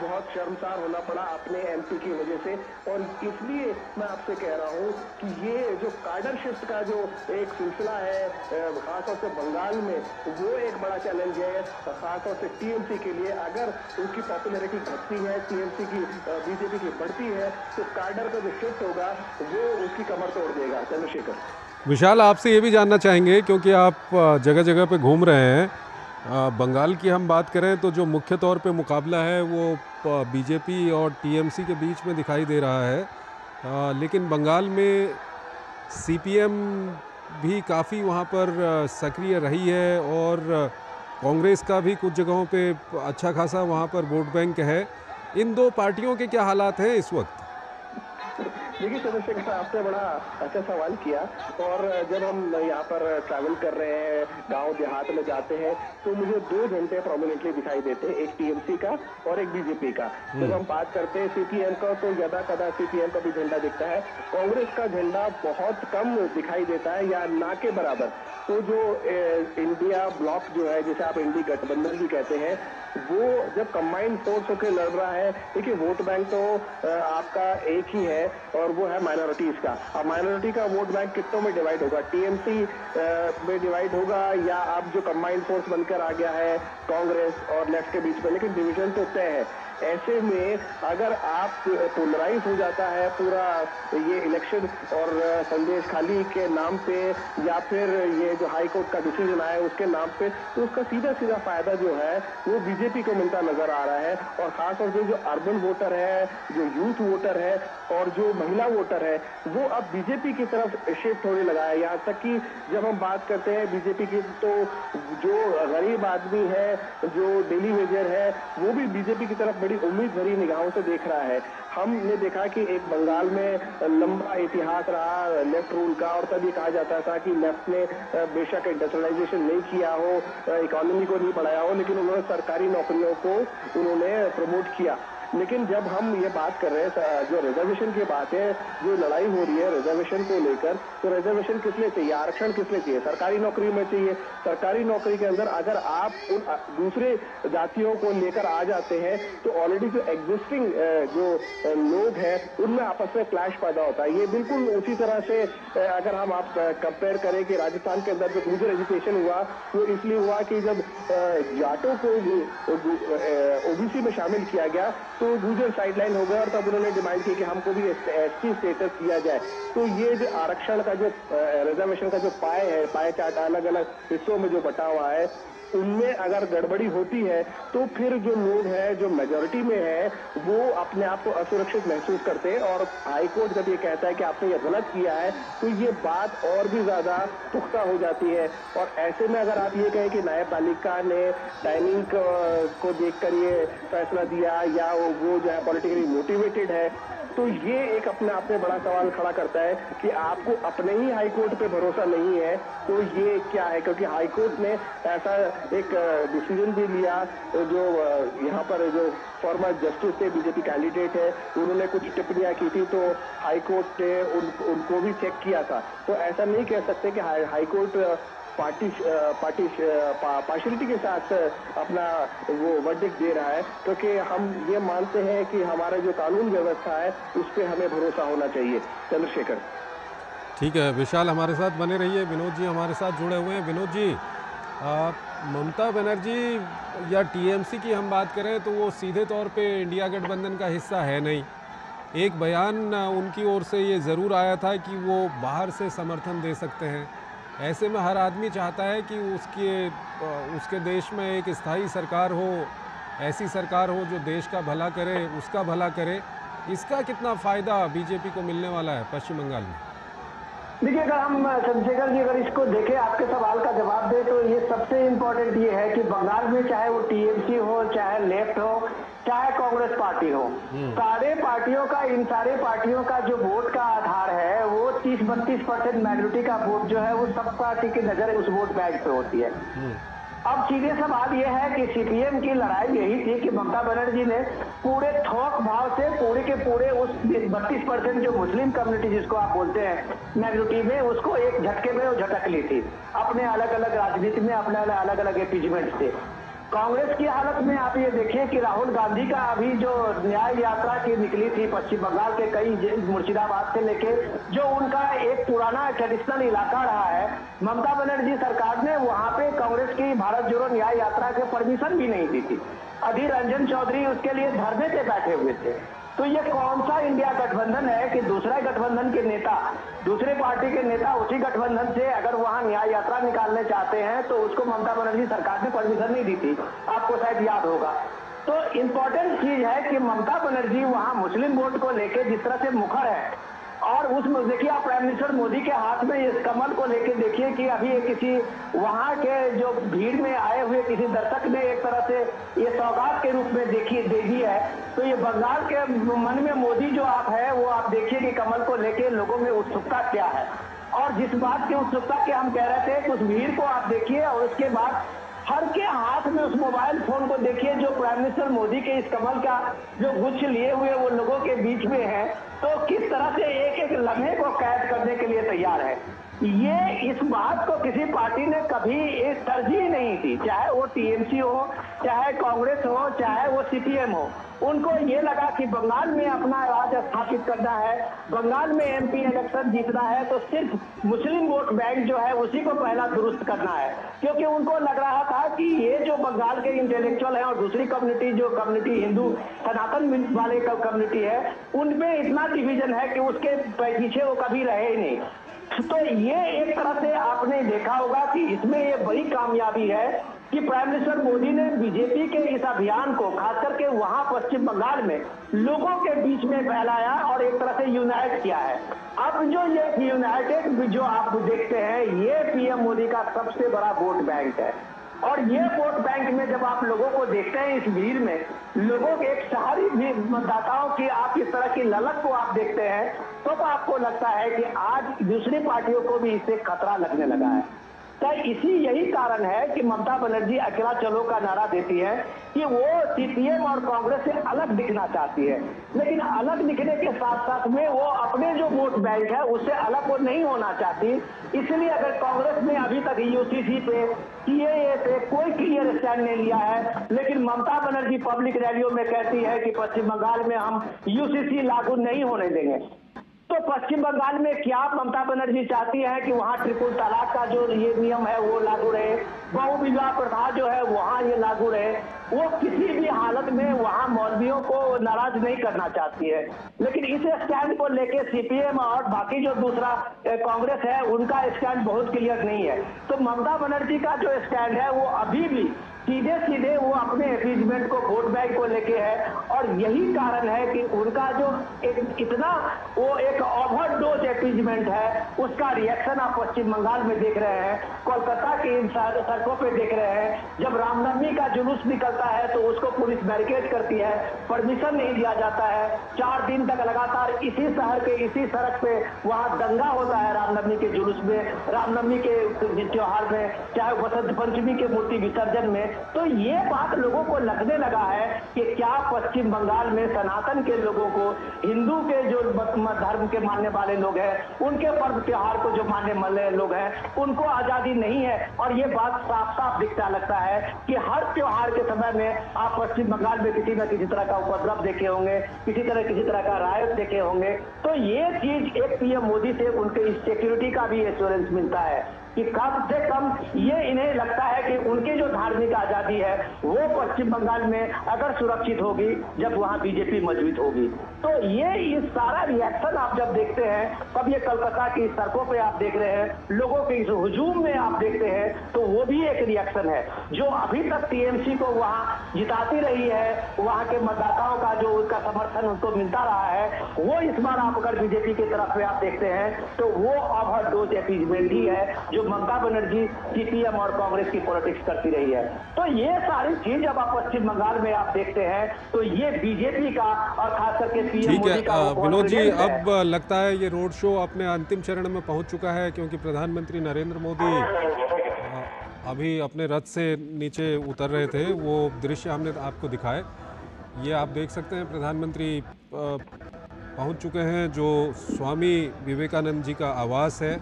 बहुत शर्मसार होना पड़ा अपने एमपी की वजह से। और इसलिए मैं आपसे कह रहा हूं कि ये जो काडर शिफ्ट का जो एक सिलसिला है खासतौर से बंगाल में, वो एक बड़ा चैलेंज है खासतौर से टीएमसी के लिए। अगर उसकी पॉपुलैरिटी घटती है, टीएमसी की बीजेपी की बढ़ती है, तो काडर का जो शिफ्ट होगा वो उसकी कमर तोड़ देगा। चंद्रशेखर, विशाल, आपसे ये भी जानना चाहेंगे क्योंकि आप जगह जगह पे घूम रहे हैं, बंगाल की हम बात करें तो जो मुख्य तौर पे मुकाबला है वो बीजेपी और टीएमसी के बीच में दिखाई दे रहा है, लेकिन बंगाल में सीपीएम भी काफ़ी वहाँ पर सक्रिय रही है और कांग्रेस का भी कुछ जगहों पे अच्छा खासा वहाँ पर वोट बैंक है। इन दो पार्टियों के क्या हालात हैं इस वक्त? देखिए चंद्रशेखर, आपने बड़ा अच्छा सवाल किया। और जब हम यहाँ पर ट्रैवल कर रहे हैं, गांव देहात में जाते हैं, तो मुझे दो झंडे प्रोमिनेंटली दिखाई देते हैं, एक टीएमसी का और एक बीजेपी का। जब हम बात करते हैं सीपीएम का, तो ज्यादा कदा सीपीएम का भी झंडा दिखता है, कांग्रेस का झंडा बहुत कम दिखाई देता है या ना के बराबर। तो जो इंडिया ब्लॉक जो है, जिसे आप इंडी गठबंधन भी कहते हैं, वो जब कंबाइंड फोर्स होकर लड़ रहा है, देखिए वोट बैंक तो आपका एक ही है और वो है माइनॉरिटीज का। अब माइनॉरिटी का वोट बैंक कितनों में डिवाइड होगा, टीएमसी में डिवाइड होगा या अब जो कंबाइंड फोर्स बनकर आ गया है कांग्रेस और लेफ्ट के बीच में, लेकिन डिवीजन तो तय है। ऐसे में अगर आप पोलराइज हो जाता है पूरा ये इलेक्शन और संदेश खाली के नाम पे या फिर ये जो हाई कोर्ट का डिसीजन आया उसके नाम पे, तो उसका सीधा सीधा फायदा जो है वो बीजेपी को मिलता नजर आ रहा है। और खासतौर से जो अर्बन वोटर है, जो यूथ वोटर है और जो महिला वोटर है, वो अब बीजेपी की तरफ शिफ्ट होने लगा है। यहाँ तक कि जब हम बात करते हैं बीजेपी की, तो जो गरीब आदमी है, जो डेली वेजर है, वो भी बीजेपी की तरफ उम्मीद भरी निगाहों से देख रहा है। हमने देखा कि एक बंगाल में लंबा इतिहास रहा लेफ्ट रूल का, और तब ये कहा जाता था कि लेफ्ट ने बेशक इंडस्ट्रियलाइजेशन नहीं किया हो, इकोनॉमी को नहीं बढ़ाया हो, लेकिन उन्होंने सरकारी नौकरियों को उन्होंने प्रमोट किया। लेकिन जब हम ये बात कर रहे हैं जो रिजर्वेशन की बात है, जो लड़ाई हो रही है रिजर्वेशन को लेकर, तो रिजर्वेशन किस लिए चाहिए, आरक्षण किस लिए चाहिए? सरकारी नौकरी में चाहिए। सरकारी नौकरी के अंदर अगर आप उन दूसरे जातियों को लेकर आ जाते हैं तो ऑलरेडी जो एग्जिस्टिंग जो लोग हैं उनमें आपस में क्लैश पैदा होता है। ये बिल्कुल उसी तरह से अगर हम आप कंपेयर करें कि राजस्थान के अंदर जो गुर्जर एजुकेशन हुआ वो इसलिए हुआ कि जब जाटों को ओबीसी में शामिल किया गया तो गुर्जर साइडलाइन हो गए और तब उन्होंने डिमांड की कि हमको भी एसटी स्टेटस दिया जाए। तो ये जो आरक्षण का जो रिजर्वेशन का जो पाए है, पाए चार्ट अलग अलग हिस्सों में जो बटा हुआ है, उनमें अगर गड़बड़ी होती है तो फिर जो लोग हैं जो मेजॉरिटी में है वो अपने आप को असुरक्षित महसूस करते हैं। और हाईकोर्ट जब ये कहता है कि आपने ये गलत किया है तो ये बात और भी ज्यादा पुख्ता हो जाती है। और ऐसे में अगर आप ये कहें कि न्यायपालिका ने टाइमिंग को देखकर ये फैसला दिया या वो जो है पॉलिटिकली मोटिवेटेड है, तो ये एक अपने आप में बड़ा सवाल खड़ा करता है कि आपको अपने ही हाईकोर्ट पे भरोसा नहीं है तो ये क्या है। क्योंकि हाईकोर्ट ने ऐसा एक डिसीजन भी लिया, जो यहाँ पर जो फॉर्मर जस्टिस थे, बीजेपी कैंडिडेट है, उन्होंने कुछ टिप्पणियां की थी तो हाईकोर्ट ने उनको भी चेक किया था। तो ऐसा नहीं कह सकते कि हाईकोर्ट पार्शियलिटी के साथ अपना वो वर्डिक्ट दे रहा है, क्योंकि हम ये मानते हैं कि हमारा जो कानून व्यवस्था है उस पर हमें भरोसा होना चाहिए। चंद्रशेखर। ठीक है, विशाल हमारे साथ बने रहिए। विनोद जी हमारे साथ जुड़े हुए हैं। विनोद जी, ममता बनर्जी या टीएमसी की हम बात करें तो वो सीधे तौर पे इंडिया गठबंधन का हिस्सा है नहीं। एक बयान उनकी ओर से ये ज़रूर आया था कि वो बाहर से समर्थन दे सकते हैं। ऐसे में हर आदमी चाहता है कि उसके देश में एक स्थायी सरकार हो, ऐसी सरकार हो जो देश का भला करे, उसका भला करे। इसका कितना फ़ायदा बीजेपी को मिलने वाला है पश्चिम बंगाल में? देखिए, अगर हम चंद्रशेखर जी अगर इसको देखें, आपके सवाल का जवाब दे तो ये सबसे इम्पोर्टेंट ये है कि बंगाल में चाहे वो टीएमसी हो, चाहे लेफ्ट हो, चाहे कांग्रेस पार्टी हो, सारे पार्टियों का, इन सारे पार्टियों का जो वोट का आधार है वो 30-32% मेजोरिटी का वोट जो है वो सब पार्टी की नजर उस वोट बैंक पे होती है। अब सीधे सवाल यह है कि सीपीएम की लड़ाई यही थी कि ममता बनर्जी ने पूरे थोक भाव से पूरे के पूरे उस 32% जो मुस्लिम कम्युनिटी जिसको आप बोलते हैं मेजोरिटी में, उसको एक झटके में वो झटक ली थी अपने अलग अलग राजनीति में, अपने अलग अलग एपीजमेंट से। कांग्रेस की हालत में आप ये देखिए कि राहुल गांधी का अभी जो न्याय यात्रा की निकली थी पश्चिम बंगाल के कई मुर्शिदाबाद से लेके, जो उनका एक पुराना ट्रेडिशनल इलाका रहा है, ममता बनर्जी सरकार ने वहां पे कांग्रेस की भारत जोड़ो न्याय यात्रा के परमिशन भी नहीं दी थी। अधीर रंजन चौधरी उसके लिए धरने पे बैठे हुए थे। तो ये कौन सा इंडिया गठबंधन है कि दूसरे गठबंधन के नेता, दूसरे पार्टी के नेता उसी गठबंधन से अगर वहां न्याय यात्रा निकालने चाहते हैं तो उसको ममता बनर्जी सरकार ने परमिशन नहीं दी थी, आपको शायद याद होगा। तो इम्पोर्टेंट चीज है कि ममता बनर्जी वहां मुस्लिम वोट को लेकर जिस तरह से मुखर है, और उस देखिए आप प्राइम मिनिस्टर मोदी के हाथ में इस कमल को लेके देखिए कि अभी किसी वहां के जो भीड़ में आए हुए किसी दर्शक ने एक तरह से ये सौगात के रूप में दे दी है। तो ये बंगाल के मन में मोदी जो आप है वो आप देखिए कि कमल को लेके लोगों में उत्सुकता क्या है। और जिस बात की उत्सुकता के हम कह रहे थे कि उस भीड़ को आप देखिए और उसके बाद हर के हाथ में उस मोबाइल फोन को देखिए जो प्राइम मिनिस्टर मोदी के इस कमल का जो गुच्छ लिए हुए वो लोगों के बीच में है, तो किस तरह से एक एक लम्हे को कैद करने के लिए तैयार है। ये इस बात को किसी पार्टी ने कभी एक तरजीह नहीं दी, चाहे वो टीएमसी हो, चाहे कांग्रेस हो, चाहे वो सीपीएम हो। उनको ये लगा कि बंगाल में अपना राज स्थापित करना है, बंगाल में एमपी इलेक्शन जीतना है, तो सिर्फ मुस्लिम वोट बैंक जो है उसी को पहला दुरुस्त करना है। क्योंकि उनको लग रहा था कि ये जो बंगाल के इंटेलेक्चुअल हैं और दूसरी कम्युनिटी जो कम्युनिटी हिंदू सनातन वाले कम्युनिटी है, उनमें इतना डिवीजन है कि उसके पीछे वो कभी रहे ही नहीं। तो ये एक तरह से आपने देखा होगा कि इसमें ये बड़ी कामयाबी है कि प्राइम मिनिस्टर मोदी ने बीजेपी के इस अभियान को खास करके वहां पश्चिम बंगाल में लोगों के बीच में फैलाया और एक तरह से यूनाइट किया है। अब जो ये यूनाइटेड जो आप देखते हैं, ये पीएम मोदी का सबसे बड़ा वोट बैंक है। और ये वोट बैंक में जब आप लोगों को देखते हैं इस भीड़ में, लोगों के एक शहरी भी मतदाताओं की आप इस तरह की ललक को आप देखते हैं, तो आपको लगता है कि आज दूसरी पार्टियों को भी इससे खतरा लगने लगा है। तो यही कारण है कि ममता बनर्जी अकेला चलो का नारा देती है कि वो सीपीएम और कांग्रेस से अलग दिखना चाहती है, लेकिन अलग दिखने के साथ साथ में वो अपने जो वोट बैंक है उससे अलग वो नहीं होना चाहती। इसलिए अगर कांग्रेस ने अभी तक यूसीसी पे, सीएए पे कोई क्लियर स्टैंड नहीं लिया है, लेकिन ममता बनर्जी पब्लिक रैलियों में कहती है कि पश्चिम बंगाल में हम यूसीसी लागू नहीं होने देंगे। तो पश्चिम बंगाल में क्या ममता बनर्जी चाहती है कि वहां ट्रिपल तलाक का जो ये नियम है वो लागू रहे, बहुविवाह प्रथा जो है वहां ये लागू रहे। वो किसी भी हालत में वहां मौलवियों को नाराज नहीं करना चाहती है, लेकिन इस स्टैंड को लेके सीपीएम और बाकी जो दूसरा कांग्रेस है उनका स्टैंड बहुत क्लियर नहीं है। तो ममता बनर्जी का जो स्टैंड है वो अभी भी सीधे सीधे वो अपने अपीजमेंट को, वोट बैंक को लेके है, और यही कारण है कि उनका जो इतना वो एक ओवरडोज अपीजमेंट है उसका रिएक्शन आप पश्चिम बंगाल में देख रहे हैं, कोलकाता के इन सड़कों पे देख रहे हैं। जब रामनवमी का जुलूस निकलता है तो उसको पुलिस बैरिकेड करती है, परमिशन नहीं दिया जाता है। 4 दिन तक लगातार इसी शहर के इसी सड़क पे वहां दंगा होता है रामनवमी के जुलूस में, रामनवमी के त्योहार में, चाहे वसंत पंचमी के मूर्ति विसर्जन में। तो ये बात लोगों को लगने लगा है कि क्या पश्चिम बंगाल में सनातन के लोगों को, हिंदू के जो धर्म के मानने वाले लोग हैं, उनके पर्व त्योहार को जो मानने वाले लोग हैं, उनको आजादी नहीं है। और ये बात साफ साफ दिखता लगता है कि हर त्योहार के समय में आप पश्चिम बंगाल में किसी न किसी तरह का उपद्रव देखे होंगे, किसी तरह का रायत देखे होंगे। तो ये चीज एक पीएम मोदी से उनके सिक्योरिटी का भी एश्योरेंस मिलता है कि कम से कम ये इन्हें लगता है कि उनकी जो धार्मिक आजादी है वो पश्चिम बंगाल में अगर सुरक्षित होगी जब वहां बीजेपी मजबूत होगी। तो ये सारा रिएक्शन आप जब देखते हैं, तब ये कलकत्ता की सड़कों पे आप देख रहे हैं, लोगों के इस हुजूम में आप देखते हैं, तो वो भी एक रिएक्शन है। जो अभी तक टीएमसी को वहां जिताती रही है, वहां के मतदाताओं का जो उनका समर्थन उनको मिलता रहा है, वो इस बार आप अगर बीजेपी की तरफ में आप देखते हैं तो वो ओवरडोज अपीजमेंट ही है जो ममता बनर्जी सीपीएम और कांग्रेस की पॉलिटिक्स करती रही है। तो ये सारी चीज जब आप पश्चिम बंगाल में आप देखते हैं तो ये बीजेपी का और खास करके पीएम मोदी का विनोद जी, अब लगता है ये रोड शो अपने अंतिम चरण में पहुंच चुका है, क्योंकि प्रधानमंत्री नरेंद्र मोदी अभी अपने रथ से नीचे उतर रहे थे। वो दृश्य हमने आपको दिखाए, ये आप देख सकते हैं प्रधानमंत्री पहुंच चुके हैं। जो स्वामी विवेकानंद जी का आवास है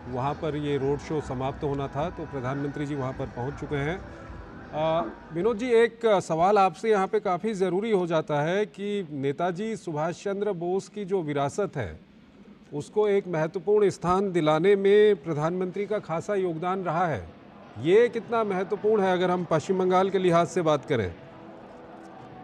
वहाँ पर ये रोड शो समाप्त होना था, तो प्रधानमंत्री जी वहाँ पर पहुँच चुके हैं। विनोद जी, एक सवाल आपसे यहाँ पे काफ़ी ज़रूरी हो जाता है कि नेताजी सुभाष चंद्र बोस की जो विरासत है उसको एक महत्वपूर्ण स्थान दिलाने में प्रधानमंत्री का खासा योगदान रहा है। ये कितना महत्वपूर्ण है अगर हम पश्चिम बंगाल के लिहाज से बात करें?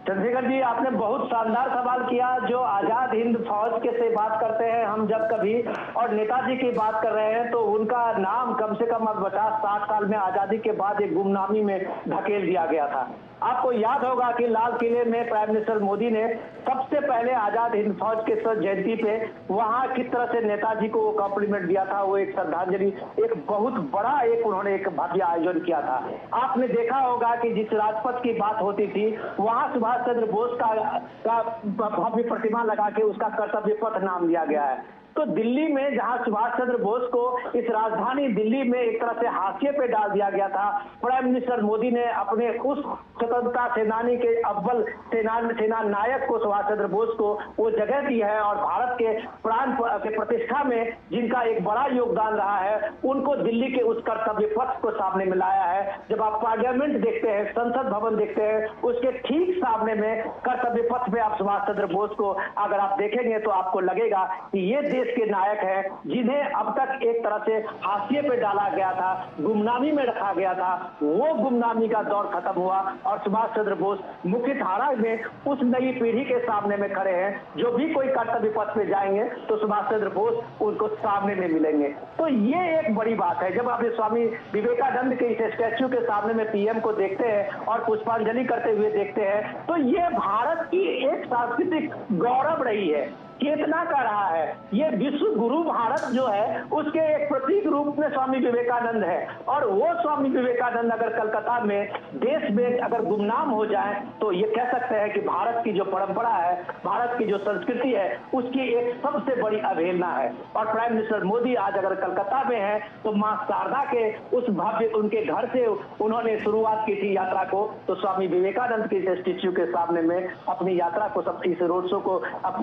चंद्रशेखर जी, आपने बहुत शानदार सवाल किया। जो आजाद हिंद फौज के से बात करते हैं हम जब कभी, और नेताजी की बात कर रहे हैं, तो उनका नाम कम से कम 50-60 साल में आजादी के बाद एक गुमनामी में धकेल दिया गया था। आपको याद होगा कि लाल किले में प्राइम मिनिस्टर मोदी ने सबसे पहले आजाद हिंद फौज के जयंती पे वहां किस तरह से नेताजी को कॉम्प्लीमेंट दिया था, वो एक श्रद्धांजलि, एक बहुत बड़ा उन्होंने एक भव्य आयोजन किया था। आपने देखा होगा कि जिस राजपथ की बात होती थी वहां सुभाष चंद्र बोस का भव्य प्रतिमा लगा के उसका कर्तव्य पथ नाम दिया गया है। तो दिल्ली में जहां सुभाष चंद्र बोस को इस राजधानी दिल्ली में एक तरह से हाशिए पे डाल दिया गया था, प्राइम मिनिस्टर मोदी ने अपने उस स्वतंत्रता सेनानी के अव्वल सेना नायक को, सुभाष चंद्र बोस को, वो जगह दी है। और भारत के प्राण के प्रतिष्ठा में जिनका एक बड़ा योगदान रहा है, उनको दिल्ली के उस कर्तव्य पथ को सामने में लाया है। जब आप पार्लियामेंट देखते हैं, संसद भवन देखते हैं, उसके ठीक सामने में कर्तव्य पथ में आप सुभाष चंद्र बोस को अगर आप देखेंगे तो आपको लगेगा कि ये देश के नायक हैं जिन्हें अब तक एक तरह से हाशिए पे डाला गया था, गुमनामी में रखा गया था। वो गुमनामी का दौर खत्म हुआ और सुभाष चंद्र बोस मुख्य धारा में उस नई पीढ़ी के सामने में खड़े हैं। जो भी कोई कर्तव्य पथ पे जाएंगे तो सुभाष चंद्र बोस उनको सामने में मिलेंगे। तो ये एक बड़ी बात है। जब आप स्वामी विवेकानंद के इस स्टैच्यू के सामने में पीएम को देखते हैं और पुष्पांजलि करते हुए देखते हैं, तो ये भारत की एक सांस्कृतिक गौरव रही है चेतना का रहा है। ये विश्व गुरु भारत जो है उसके एक प्रतीक रूप में स्वामी विवेकानंद है, और वो स्वामी विवेकानंद अगर कलकत्ता में देश में अगर गुमनाम हो जाए तो ये कह सकते हैं कि भारत की जो परंपरा है, भारत की जो संस्कृति है, उसकी एक सबसे बड़ी अवहेलना है। और प्राइम मिनिस्टर मोदी आज अगर कलकत्ता में है तो मां शारदा के उस भव्य उनके घर से उन्होंने शुरुआत की थी यात्रा को, तो स्वामी विवेकानंद के स्टेच्यू के सामने में अपनी यात्रा को, सब इस रोड शो को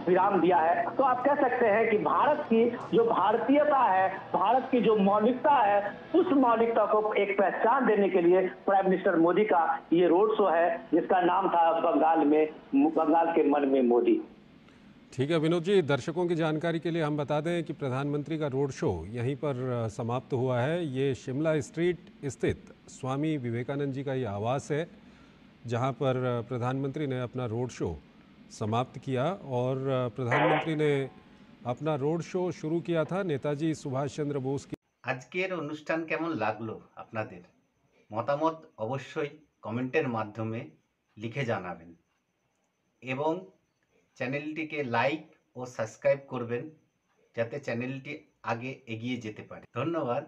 विराम दिया है। तो आप कह सकते हैं कि भारत की जो भारतीयता है, भारत की जो मौलिकता है, उस मौलिकता को एक पहचान देने के लिए प्राइम मिनिस्टर मोदी का ये रोड शो है, जिसका नाम था बंगाल के मन में मोदी। ठीक है विनोद जी, दर्शकों की जानकारी के लिए हम बता दें कि प्रधानमंत्री का रोड शो यहीं पर समाप्त हुआ है। ये शिमला स्ट्रीट स्थित स्वामी विवेकानंद जी का ये आवास है, जहां पर प्रधानमंत्री ने अपना रोड शो समाप्त किया। और प्रधानमंत्री ने अपना रोड शो शुरू किया था नेताजी सुभाष चंद्र बोस की। আজকের অনুষ্ঠান কেমন লাগলো আপনাদের? মতামত অবশ্যই কমেন্টের মাধ্যমে লিখে জানাবেন এবং চ্যানেলটিকে লাইক ও সাবস্ক্রাইব করবেন যাতে চ্যানেলটি আগে এগিয়ে যেতে পারে। ধন্যবাদ।